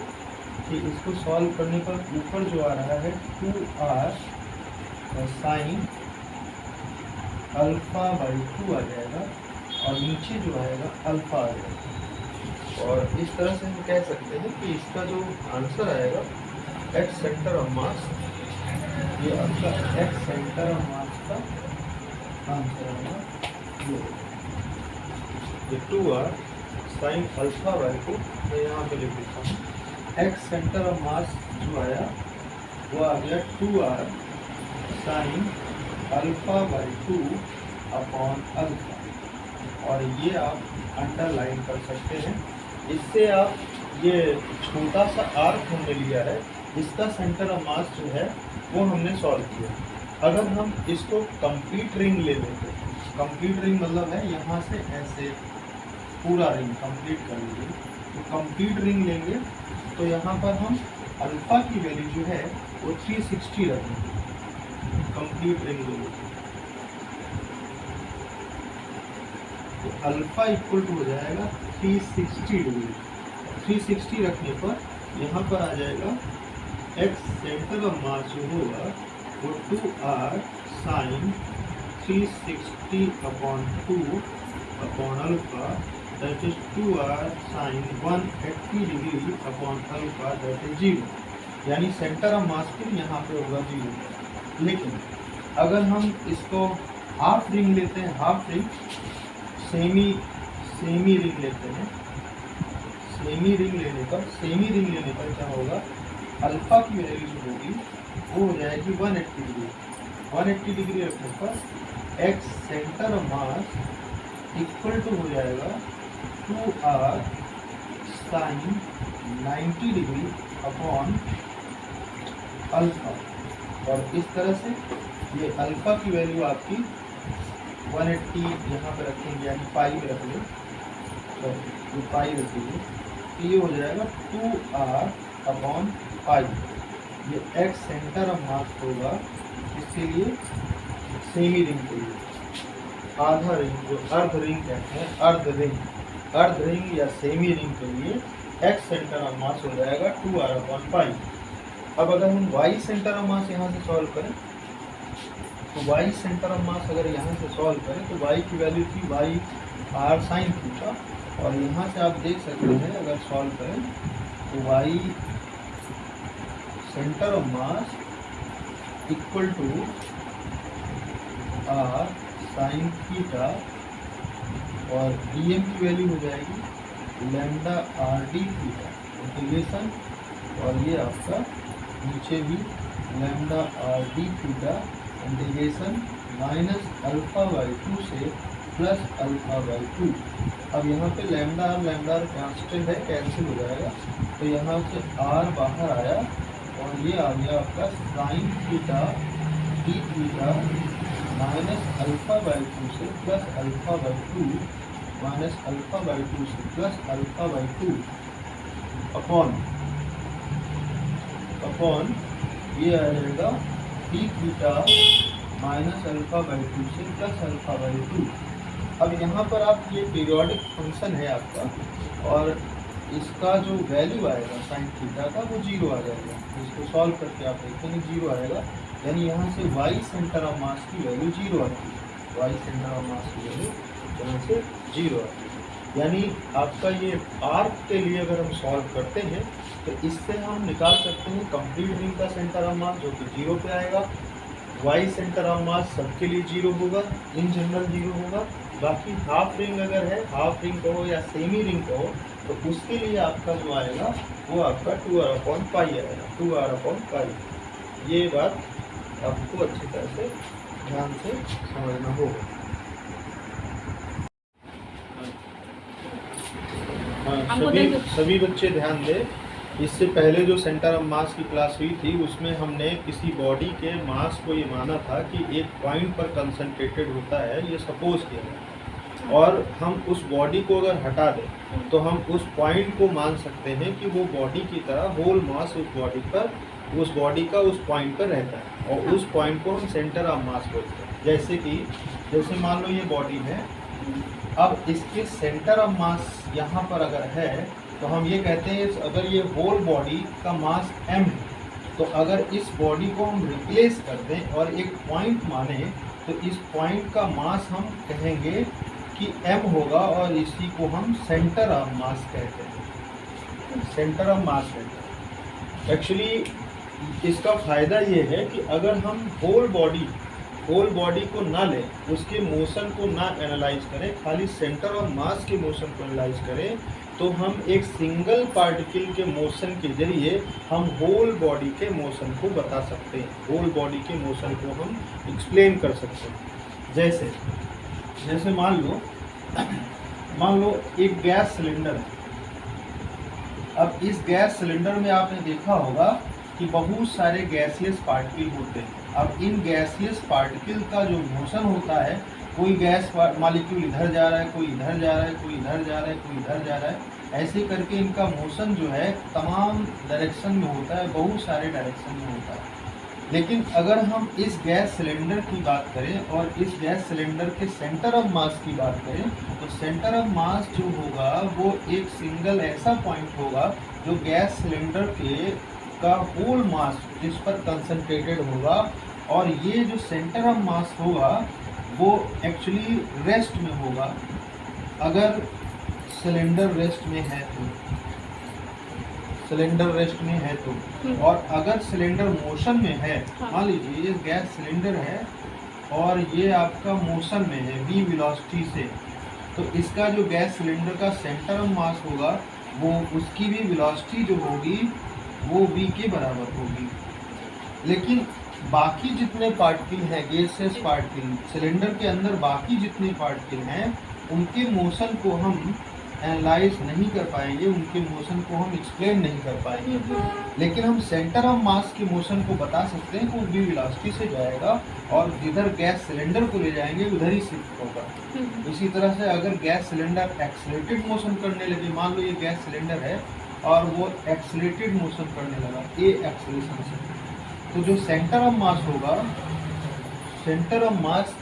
कि इसको सॉल्व करने पर ऊपर जो आ रहा है 2r sin α/2 आ जाएगा, और नीचे जो आएगा अल्फा आ जाएगा। और इस तरह से हम कह सकते हैं कि इसका जो आंसर आएगा एट सेंटर ऑफ मास, ये आपका एट सेंटर ऑफ मास का आंसर आएगा ये 2r sin α/2। मैं यहाँ पे लिख देता हूँ, एक्स सेंटर ऑफ मास जो आया वो आ गया 2r sin α/2 अपॉन अल्फा, और ये आप अंडरलाइन कर सकते हैं। इससे आप ये छोटा सा आर्क हमने लिया है, इसका सेंटर ऑफ मास जो है वो हमने सॉल्व किया। अगर हम इसको कंप्लीट रिंग ले लेते, कंप्लीट रिंग मतलब है यहाँ से ऐसे पूरा रिंग कंप्लीट कर लीजिए, तो कंप्लीट रिंग लेंगे तो यहाँ पर हम अल्फा की वैल्यू जो है वो 360 रखेंगे। कंप्लीट रिंग लेंगे तो अल्फा इक्वल टू हो जाएगा 360 डिग्री। 360 रखने पर यहाँ पर आ जाएगा एक्स सेंटर ऑफ मास जो होगा वो 2r sin 360 upon 2 upon alpha, that is 2r sin 180 degree upon alpha, that is 0। यानी सेंटर ऑफ मास फिर यहाँ पे होगा 0। लेकिन अगर हम इसको हाफ रिंग लेते हैं, हाफ रिंग सेमी रिंग लेते हैं, सेमी रिंग लेने पर क्या होगा, अल्फा की वैल्यू जो होगी वो हो जाएगी 180 डिग्री। 180 डिग्री रखने पर x centre of mass equal to हो जाएगा 2r sin 90 degree upon alpha. और इस तरह से ये अल्फा की वैल्यू आपकी 180 यहाँ पे रखेंगे, यानी पाई में रख लो, तो पाई रखेंगे, तो ये हो जाएगा 2r अपॉन पाई। ये एक्स सेंटर ऑफ मास होगा, इसके लिए सेमी रिंग के लिए आधा रिंग जो अर्ध रिंग कहते हैं, अर्ध रिंग या सेमी रिंग के लिए एक्स सेंटर ऑफ मास हो जाएगा 2r अपॉन पाई। अब अगर हम वाई सेंटर ऑफ मास यहाँ से सॉल्व करें तो वाई सेंटर ऑफ मास अगर यहाँ से सॉल्व करें तो वाई की वैल्यू थी वाई r sin थीटा, और यहाँ से आप देख सकते हैं अगर सॉल्व करें y centre of mass equal to r sine theta और dm की वैल्यू हो जाएगी lambda R D theta integration, और ये आपका नीचे भी lambda R D theta integration minus alpha by 2 से प्लस अल्फा बाई 2। अब यहाँ पे लैम्डा आर कांस्टेंट है, कैंसिल हो जाएगा, तो यहाँ से r बाहर आया और ये आ गया आपका sine theta D theta minus alpha by 2 से plus alpha by 2 minus alpha by 2 से प्लस अल्फा बाई 2 अपॉन ये आ जाएगा D theta minus alpha by 2 से प्लस अल्फा बाई 2। अब यहाँ पर आप ये पीरियोडिक फंक्शन है आपका, और इसका जो वैल्यू आएगा साइन थीटा का वो 0 आ जाएगा। इसको सॉल्व करके आप देखेंगे 0 आएगा, यानी यहाँ से y सेंटर ऑफ मास की वैल्यू 0 आती है। y सेंटर ऑफ मास की वैल्यू यहाँ से 0 आती है, यानी आपका ये आर्क के लिए अगर हम सॉल्व करते हैं तो इससे हम निकाल सकते हैं कंप्लीट रिंग का सेंटर ऑफ मास जो कि 0 पे आएगा। y सेंटर ऑफ मास सबके लिए 0 होगा, इन जनरल 0 होगा। बाकी हाफ रिंग अगर है, हाफ रिंग कहो या सेमी रिंग कहो, तो उसके लिए आपका जो आएगा वो आपका 2r/π आएगा, 2r/π। ये बात आपको अच्छी तरह से ध्यान से समझना होगा। सभी बच्चे ध्यान दें, इससे पहले जो सेंटर ऑफ मास की क्लास हुई थी उसमें हमने किसी बॉडी के मास को ये माना था कि एक पॉइंट पर कंसंट्रेटेड होता है, ये सपोज किया गया, और हम उस बॉडी को अगर हटा दें तो हम उस पॉइंट को मान सकते हैं कि वो बॉडी की तरह होल मास उस बॉडी पर, उस बॉडी का उस पॉइंट पर रहता है, और उस पॉइंट को हम सेंटर ऑफ मास बोलते हैं। जैसे मान लो ये बॉडी है, अब इसके सेंटर ऑफ मास यहाँ पर अगर है तो हम ये कहते हैं अगर ये होल बॉडी का मास m है, तो अगर इस बॉडी को हम रिप्लेस कर दें और एक पॉइंट माने तो इस पॉइंट का मास हम कहेंगे कि m होगा, और इसी को हम सेंटर ऑफ मास कहते हैं, सेंटर ऑफ मास कहते हैं। एक्चुअली इसका फ़ायदा ये है कि अगर हम होल बॉडी को ना लें, उसके मोशन को ना एनालाइज करें, खाली सेंटर ऑफ मास के मोशन को एनालाइज करें, तो हम एक सिंगल पार्टिकल के मोशन के जरिए हम होल बॉडी के मोशन को बता सकते हैं, होल बॉडी के मोशन को हम एक्सप्लेन कर सकते हैं। जैसे मान लो एक गैस सिलेंडर है। अब इस गैस सिलेंडर में आपने देखा होगा कि बहुत सारे गैसियस पार्टिकल होते हैं। अब इन गैसियस पार्टिकल का जो मोशन होता है, कोई गैस मॉलिक्यूल इधर जा रहा है, कोई इधर जा रहा है, कोई इधर जा रहा है, कोई इधर जा रहा है, ऐसे करके इनका मोशन जो है तमाम डायरेक्शन में होता है, बहुत सारे डायरेक्शन में होता है। लेकिन अगर हम इस गैस सिलेंडर की बात करें और इस गैस सिलेंडर के सेंटर ऑफ मास की बात करें, तो सेंटर ऑफ मास जो होगा वो एक सिंगल ऐसा पॉइंट होगा जो गैस सिलेंडर का होल मास जिस पर कंसंट्रेटेड होगा, और ये जो सेंटर ऑफ मास होगा वो एक्चुअली रेस्ट में होगा। अगर सिलेंडर रेस्ट में है तो, और अगर सिलेंडर मोशन में है, मान लीजिए ये गैस सिलेंडर है और ये आपका मोशन में है v वेलोसिटी से, तो इसका जो गैस सिलेंडर का सेंटर ऑफ मास होगा वो उसकी भी वेलोसिटी जो होगी वो v के बराबर होगी। लेकिन बाकी जितने पार्टिकल हैं, गैसियस पार्टिकल, सिलेंडर के अंदर बाकी जितने पार्टिकल हैं, उनके मोशन को हम एनालाइज नहीं कर पाएंगे, उनके मोशन को हम एक्सप्लेन नहीं कर पाएंगे। लेकिन हम सेंटर ऑफ मास के मोशन को बता सकते हैं कि वो v वेलोसिटी से जाएगा और जिधर गैस सिलेंडर को ले जाएंगे उधर ही शिफ्ट होगा। इसी तरह से अगर गैस सिलेंडर एक्सेलरेटेड मोशन करने लगे, मान लो ये गैस सिलेंडर है और वो एक्सेलरेटेड मोशन करने लगा ए एक्सेलरेशन से, तो जो सेंटर ऑफ मास होगा, सेंटर ऑफ मास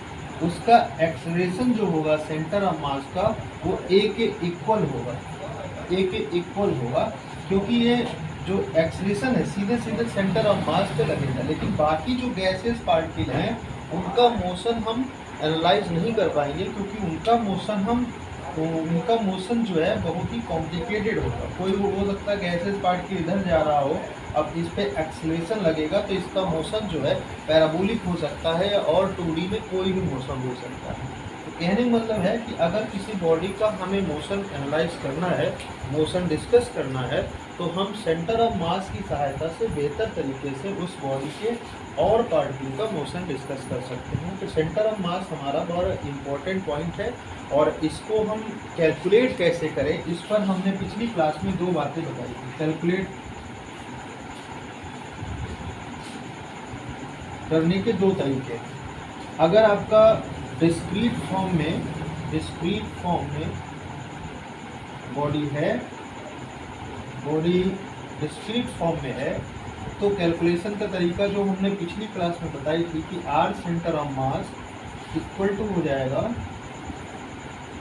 उसका एक्सेलरेशन जो होगा सेंटर ऑफ मास का वो ए के इक्वल होगा, क्योंकि ये जो एक्सेलरेशन है सीधे सीधे सेंटर ऑफ मास पे लगेगा। लेकिन बाकी जो गैसेस पार्टिकल हैं उनका मोशन हम एनालाइज नहीं कर पाएंगे, क्योंकि उनका मोशन हम तो उनका मोशन जो है बहुत ही कॉम्प्लिकेटेड होगा। कोई वो हो सकता है गैसेस पार्टिकल इधर जा रहा हो, अब इस पे एक्सीलरेशन लगेगा तो इसका मोशन जो है पैराबोलिक हो सकता है, और 2D में कोई भी मोशन हो सकता है। तो कहने का मतलब है कि अगर किसी बॉडी का हमें मोशन एनालाइज करना है, मोशन डिस्कस करना है, तो हम सेंटर ऑफ मास की सहायता से बेहतर तरीके से उस बॉडी के और पार्टिकल का मोशन डिस्कस कर सकते हैं। तो सेंटर ऑफ मास हमारा बहुत इम्पोर्टेंट पॉइंट है, और इसको हम कैलकुलेट कैसे करें इस पर हमने पिछली क्लास में 2 बातें बताई थी। कैलकुलेट करने के 2 तरीके। अगर आपका डिस्क्रीट फॉर्म में बॉडी है, बॉडी डिस्क्रीट फॉर्म में है, तो कैलकुलेशन का तरीका जो हमने पिछली क्लास में बताई थी कि r centre of mass equal to हो जाएगा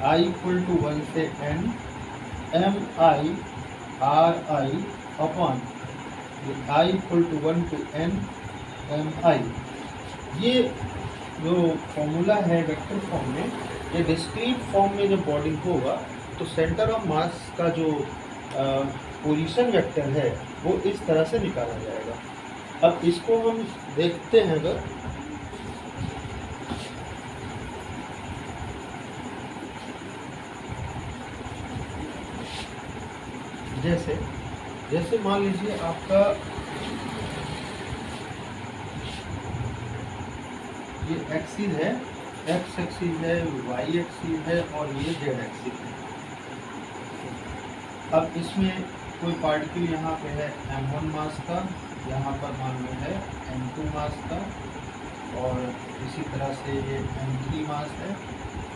I इक्वल टू 1 से n mi ri upon I equal to 1 to n mi। ये जो फॉर्मूला है वेक्टर फॉर्म में, ये डिस्क्रीट फॉर्म में जब बॉडी होगा तो सेंटर ऑफ मास का जो पोजीशन वेक्टर है वो इस तरह से निकाला जाएगा। अब इसको हम देखते हैं। अगर जैसे मान लीजिए आपका ये एक्सिस है, एक्स एक्सिस है, वाई एक्सिस है, और ये जेड एक्सिस है। अब इसमें कोई पार्टिकल यहाँ पे है m1 मास का, यहाँ पर मान लो है m2 मास का, और इसी तरह से ये m3 मास है।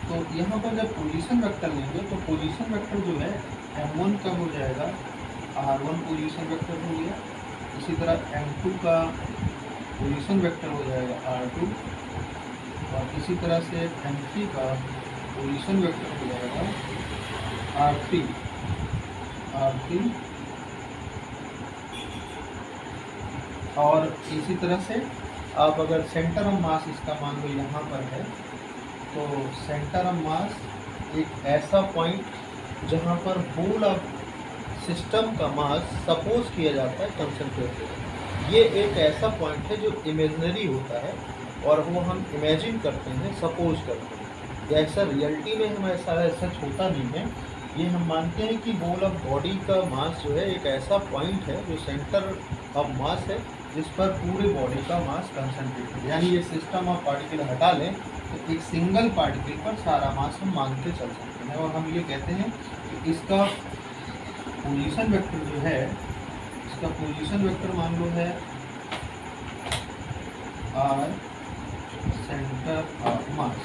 तो यहाँ पर जब पोजीशन वेक्टर लेंगे तो पोजीशन वेक्टर जो है m1 का हो जाएगा r1 पोजीशन वेक्टर हो गया, इसी तरह m2 का पोजीशन वेक्टर हो जाएगा r2, और इसी तरह से m3 का पोजीशन वेक्टर हो जाएगा r3। और इसी तरह से आप अगर सेंटर ऑफ मास इसका मान लो यहाँ पर है, तो सेंटर ऑफ मास एक ऐसा पॉइंट जहाँ पर होल ऑफ सिस्टम का मास सपोज किया जाता है कंसंट्रेटेड। ये एक ऐसा पॉइंट है जो इमेजिनरी होता है, और वो हम इमेजिन करते हैं, सपोज करते हैं। जैसा रियलिटी में हम ऐसा सच होता नहीं है। ये हम मानते हैं कि होल ऑफ बॉडी का मास जो है एक ऐसा पॉइंट है जो सेंटर ऑफ मास है, जिस पर पूरे बॉडी का मास कंसंट्रेट है। यानी ये सिस्टम ऑफ पार्टिकल हटा लें तो एक सिंगल पार्टिकल पर सारा मास हम मान के चल सकते हैं, और हम ये कहते हैं कि इसका पोजीशन वेक्टर जो है, इसका पोजीशन वेक्टर मान लो है आर सेंटर ऑफ मास।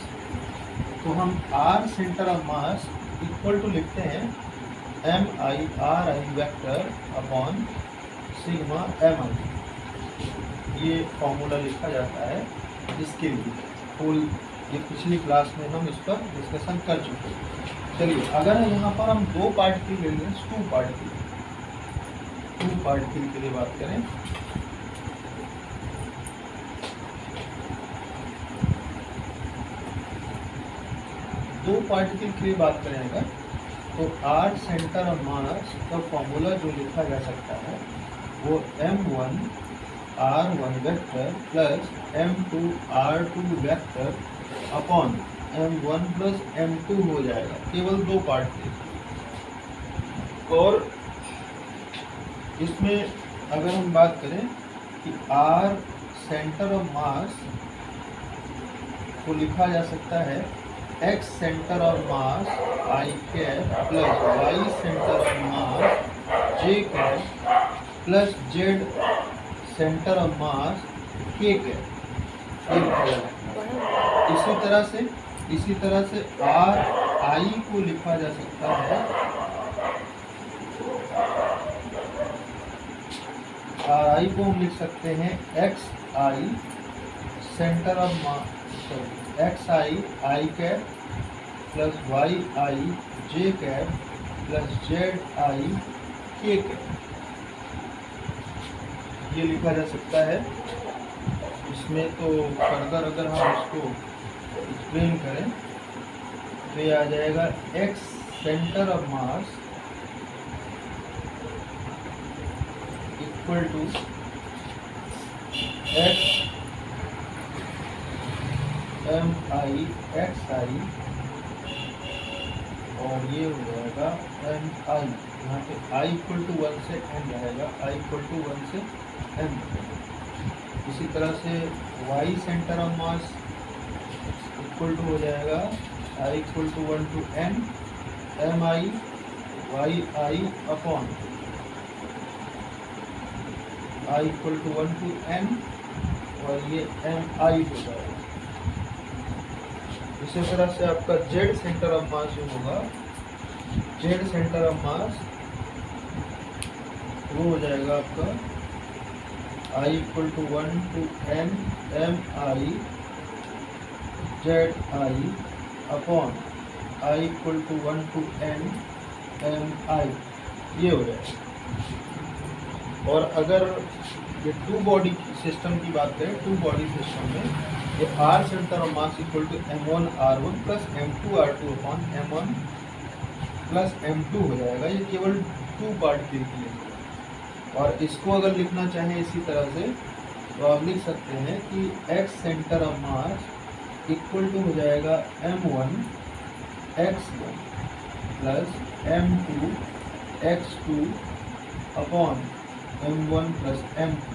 तो हम r centre of mass equal to लिखते हैं mi vector upon sigma mi। ये फॉर्मूला लिखा जाता है इसके लिए। फुल ये पिछली क्लास में हम इस पर डिस्कशन कर चुके हैं। चलिए, अगर यहाँ पर हम 2 पार्टिकल ले लें, 2 पार्टिकल के लिए बात करें, दो पार्टिकल के लिए बात करें अगर, तो आर सेंटर ऑफ मास का फॉर्मूला जो लिखा जा सकता है वो m1 r1 vector plus m2 r2 vector upon m1 plus m2 हो जाएगा, केवल 2 पार्टिकल। और इसमें अगर हम बात करें कि r सेंटर ऑफ मास को लिखा जा सकता है x centre of mass i cap plus y centre of mass j cap plus z centre of mass k cap. इसी तरह से r i को लिखा जा सकता है r i को हम लिख सकते हैं x i centre of mass x i cap plus y i j cap plus z i k cap, ये लिखा जा सकता है। इसमें तो फर्दर अगर हम इसको एक्सप्लेन करें तो ये आ जाएगा X centre of mass equal to X M I X I, और ये हो जाएगा एम आई, यहाँ पे आई इक्वल टू 1 से एम रहेगा, आई इक्वल टू 1 से एम। इसी तरह से Y centre of mass equal to हो जाएगा I equal to 1 to N M I Y I upon I equal to 1 to N, और ये एम आई हो जाएगा। इसी तरह से आपका जेड सेंटर ऑफ मास जो होगा, जेड सेंटर ऑफ मास वो हो जाएगा आपका I equal to 1 to N M I Z I upon I equal to 1 to N M I, ये हो जाएगा। और अगर ये टू बॉडी सिस्टम की बात करें, टू बॉडी सिस्टम में ये r centre of mass equal to m1 r1 plus m2 r2 upon m1 plus m2 हो जाएगा। ये केवल टू पार्टिकल के लिए। और इसको अगर लिखना चाहें इसी तरह से तो आप लिख सकते हैं कि x centre of mass equal to हो जाएगा m1 x1 plus m2 x2 upon m1 plus m2।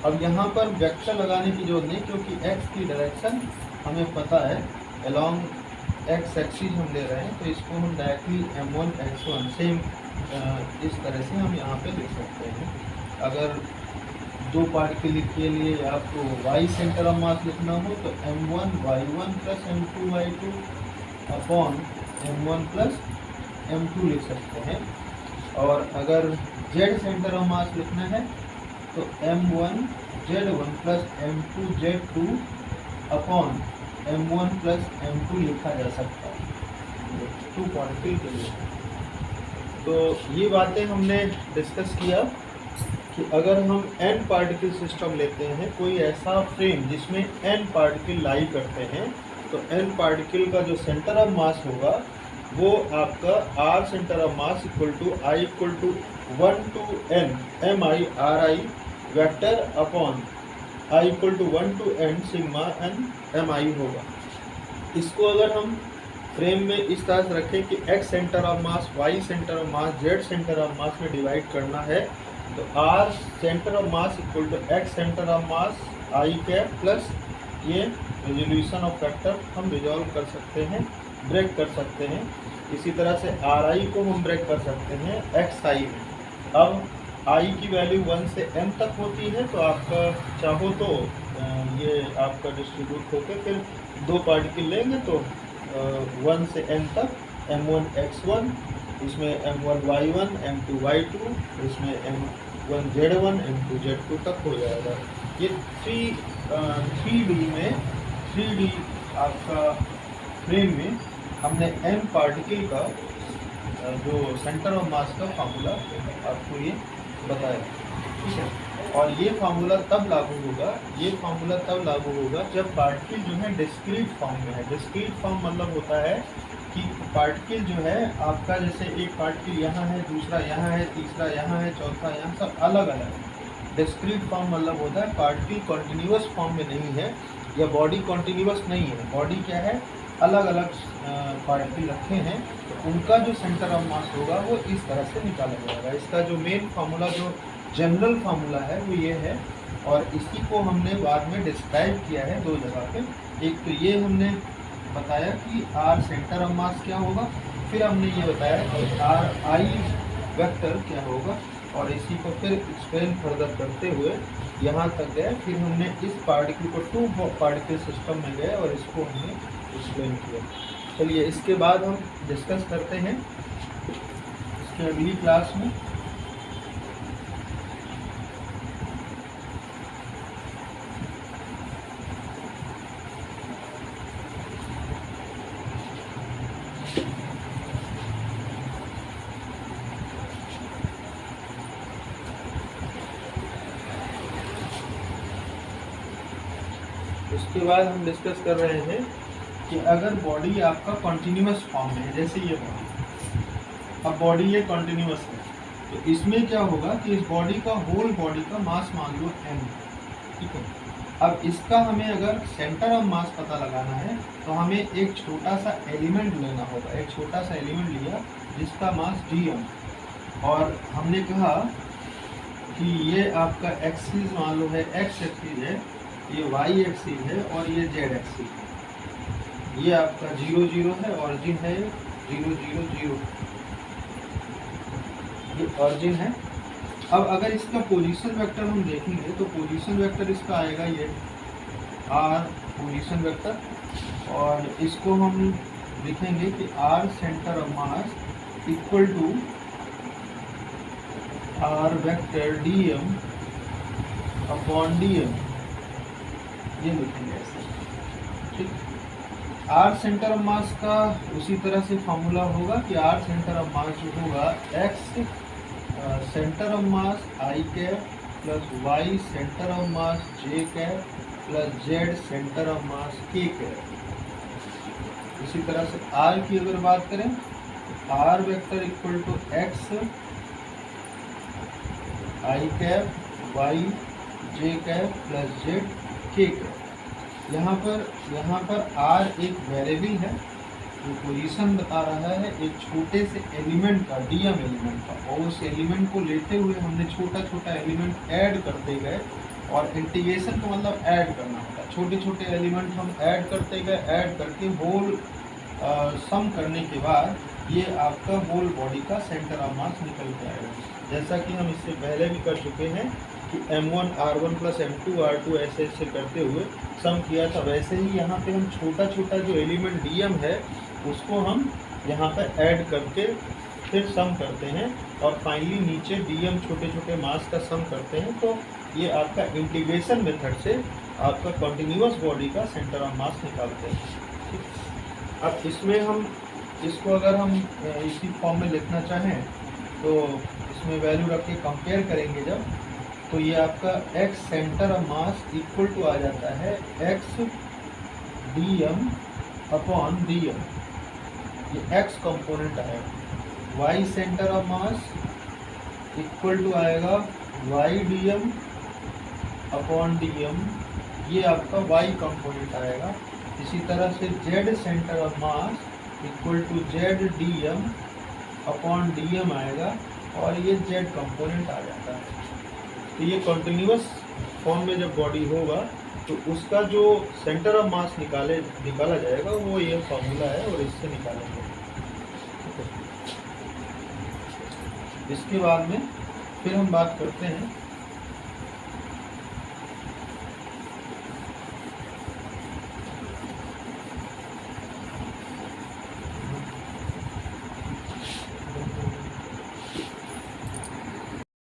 अब यहाँ पर वेक्टर लगाने की जरूरत नहीं, क्योंकि x की डायरेक्शन हमें पता है, अलोंग x एक्सिस हम ले रहे हैं, तो इसको हम डायरेक्टली m1 x1 सेम इस तरह से हम यहाँ पे लिख सकते हैं। अगर दो पार्टिकल के लिए आपको y सेंटर ऑफ मास लिखना हो तो m1 y1 plus m2 y2 upon m1 plus m2 लिख सकते हैं। और अगर z सेंटर ऑफ मास लिखना है तो m1 z1 plus m2 z2 upon m1 plus m2 लिखा जा सकता है टू पार्टिकल के लिए। तो ये बातें हमने डिस्कस किया कि अगर हम n पार्टिकल सिस्टम लेते हैं, कोई ऐसा फ्रेम जिसमें n पार्टिकल लाई करते हैं, तो n पार्टिकल का जो सेंटर ऑफ मास होगा वो आपका r centre of mass equal to I equal to 1 to n M I R I vector upon I equal to 1 to n sigma n M I होगा। इसको अगर हम फ्रेम में इस तरह से रखें कि x centre of mass, y centre of mass, z centre of mass में डिवाइड करना है, तो r centre of mass equal to x centre of mass i cap plus ये रेजोल्यूशन ऑफ फैक्टर हम रिजॉल्व कर सकते हैं, ब्रेक कर सकते हैं। इसी तरह से आर आई को हम ब्रेक कर सकते हैं एक्स आई में। अब आई की वैल्यू 1 से m तक होती है, तो आपका चाहो तो ये आपका डिस्ट्रीब्यूट होकर फिर दो पार्टिकल लेंगे तो 1 से n तक m1 x1, इसमें m1 y1 m2 y2, इसमें m1 z1 m2 z2 तक हो जाएगा। ये 3D आपका फ्रेम में हमने m पार्टिकल का जो सेंटर ऑफ मास का फार्मूला आपको ये बताया, ठीक है। और ये फार्मूला तब लागू होगा जब पार्टिकल जो है डिस्क्रीट फॉर्म में है। डिस्क्रीट फॉर्म मतलब होता है कि पार्टिकल जो है आपका, जैसे एक पार्टिकल यहाँ है, दूसरा यहाँ है, तीसरा यहाँ है, चौथा यहाँ, सब अलग अलग है। डिस्क्रीट फॉर्म मतलब होता है पार्टिकल कॉन्टिन्यूस फॉर्म में नहीं है, या बॉडी कॉन्टिन्यूस नहीं है। बॉडी क्या है, अलग अलग पार्टिकल रखे हैं, तो उनका जो सेंटर ऑफ मास होगा वो इस तरह से निकाला जाएगा। इसका जो मेन फार्मूला, जो जनरल फार्मूला है वो ये है, और इसी को हमने बाद में डिस्क्राइब किया है दो जगह पे। एक तो ये हमने बताया कि आर सेंटर ऑफ मास क्या होगा, फिर हमने ये बताया कि आर आई वेक्टर क्या होगा, और इसी को फिर एक्सप्लेन फर्दर करते हुए यहाँ तक गए। फिर हमने इस पार्टिकल को टू पार्टिकल सिस्टम में गए और इसको हमने एक्सप्लेन किया। चलिए इसके बाद हम डिस्कस करते हैं इसके अगली क्लास में। इसके बाद हम डिस्कस कर रहे हैं कि अगर बॉडी आपका कॉन्टिन्यूस फॉर्म में है, जैसे ये बॉडी, अब बॉडी ये कॉन्टिन्यूस है, तो इसमें क्या होगा कि इस बॉडी का होल बॉडी का मास मान लो m, ठीक है। अब इसका हमें अगर सेंटर ऑफ मास पता लगाना है तो हमें एक छोटा सा एलिमेंट लेना होगा। एक छोटा सा एलिमेंट लिया जिसका मास dm, और हमने कहा कि ये आपका एक्सिस मान लो है, x एक्सिस है, ये y एक्सिस है और ये z एक्सिस है। ये आपका 0 0 है, ऑरिजिन है 0 0 0, ये ऑरिजिन है। अब अगर इसका पोजीशन वेक्टर हम देखेंगे तो पोजीशन वेक्टर इसका आएगा ये r पोजीशन वेक्टर, और इसको हम लिखेंगे कि r centre of mass equal to r vector dm upon dm, ये लिखेंगे ऐसे, ठीक। r सेंटर ऑफ मास का उसी तरह से फॉर्मूला होगा कि r सेंटर ऑफ मास जो होगा x centre of mass i cap plus y centre of mass j cap plus z centre of mass k cap. इसी तरह से r की अगर बात करें तो r vector equal to x i cap y j cap plus z k cap. यहाँ पर r एक वेरिएबल है जो पोजीशन बता रहा है एक छोटे से एलिमेंट का, dm एलिमेंट का, और उस एलिमेंट को लेते हुए हमने छोटा छोटा एलिमेंट ऐड करते गए, और इंटीग्रेशन का मतलब ऐड करना होता है। छोटे छोटे एलिमेंट हम ऐड करते गए, ऐड करके होल सम करने के बाद ये आपका होल बॉडी का सेंटर ऑफ मास निकल के आएगा। जैसा कि हम इससे पहले भी कर चुके हैं कि m1 r1 plus m2 r2 ऐसे ऐसे करते हुए सम किया था, वैसे ही यहाँ पे हम छोटा छोटा जो एलिमेंट dm है उसको हम यहाँ पर ऐड करके फिर सम करते हैं, और फाइनली नीचे dm छोटे छोटे मास का सम करते हैं। तो ये आपका इंटीग्रेशन मेथड से आपका कॉन्टिन्यूस बॉडी का सेंटर ऑफ मास निकालते हैं। अब इसमें हम इसको अगर हम इसी फॉर्म में लिखना चाहें तो इसमें वैल्यू रख के कंपेयर करेंगे जब, तो ये आपका x centre of mass equal to आ जाता है x dm अपॉन dm, ये x कंपोनेंट आएगा। y centre of mass equal to आएगा y dm अपॉन dm, ये आपका y कंपोनेंट आएगा। इसी तरह से z centre of mass equal to z dm upon dm आएगा, और ये z कंपोनेंट आ जाता है। तो ये कॉन्टिन्यूस फॉर्म में जब बॉडी होगा तो उसका जो सेंटर ऑफ मास निकाला जाएगा वो ये फॉर्मूला है, और इससे निकालेंगे। इसके बाद में फिर हम बात करते हैं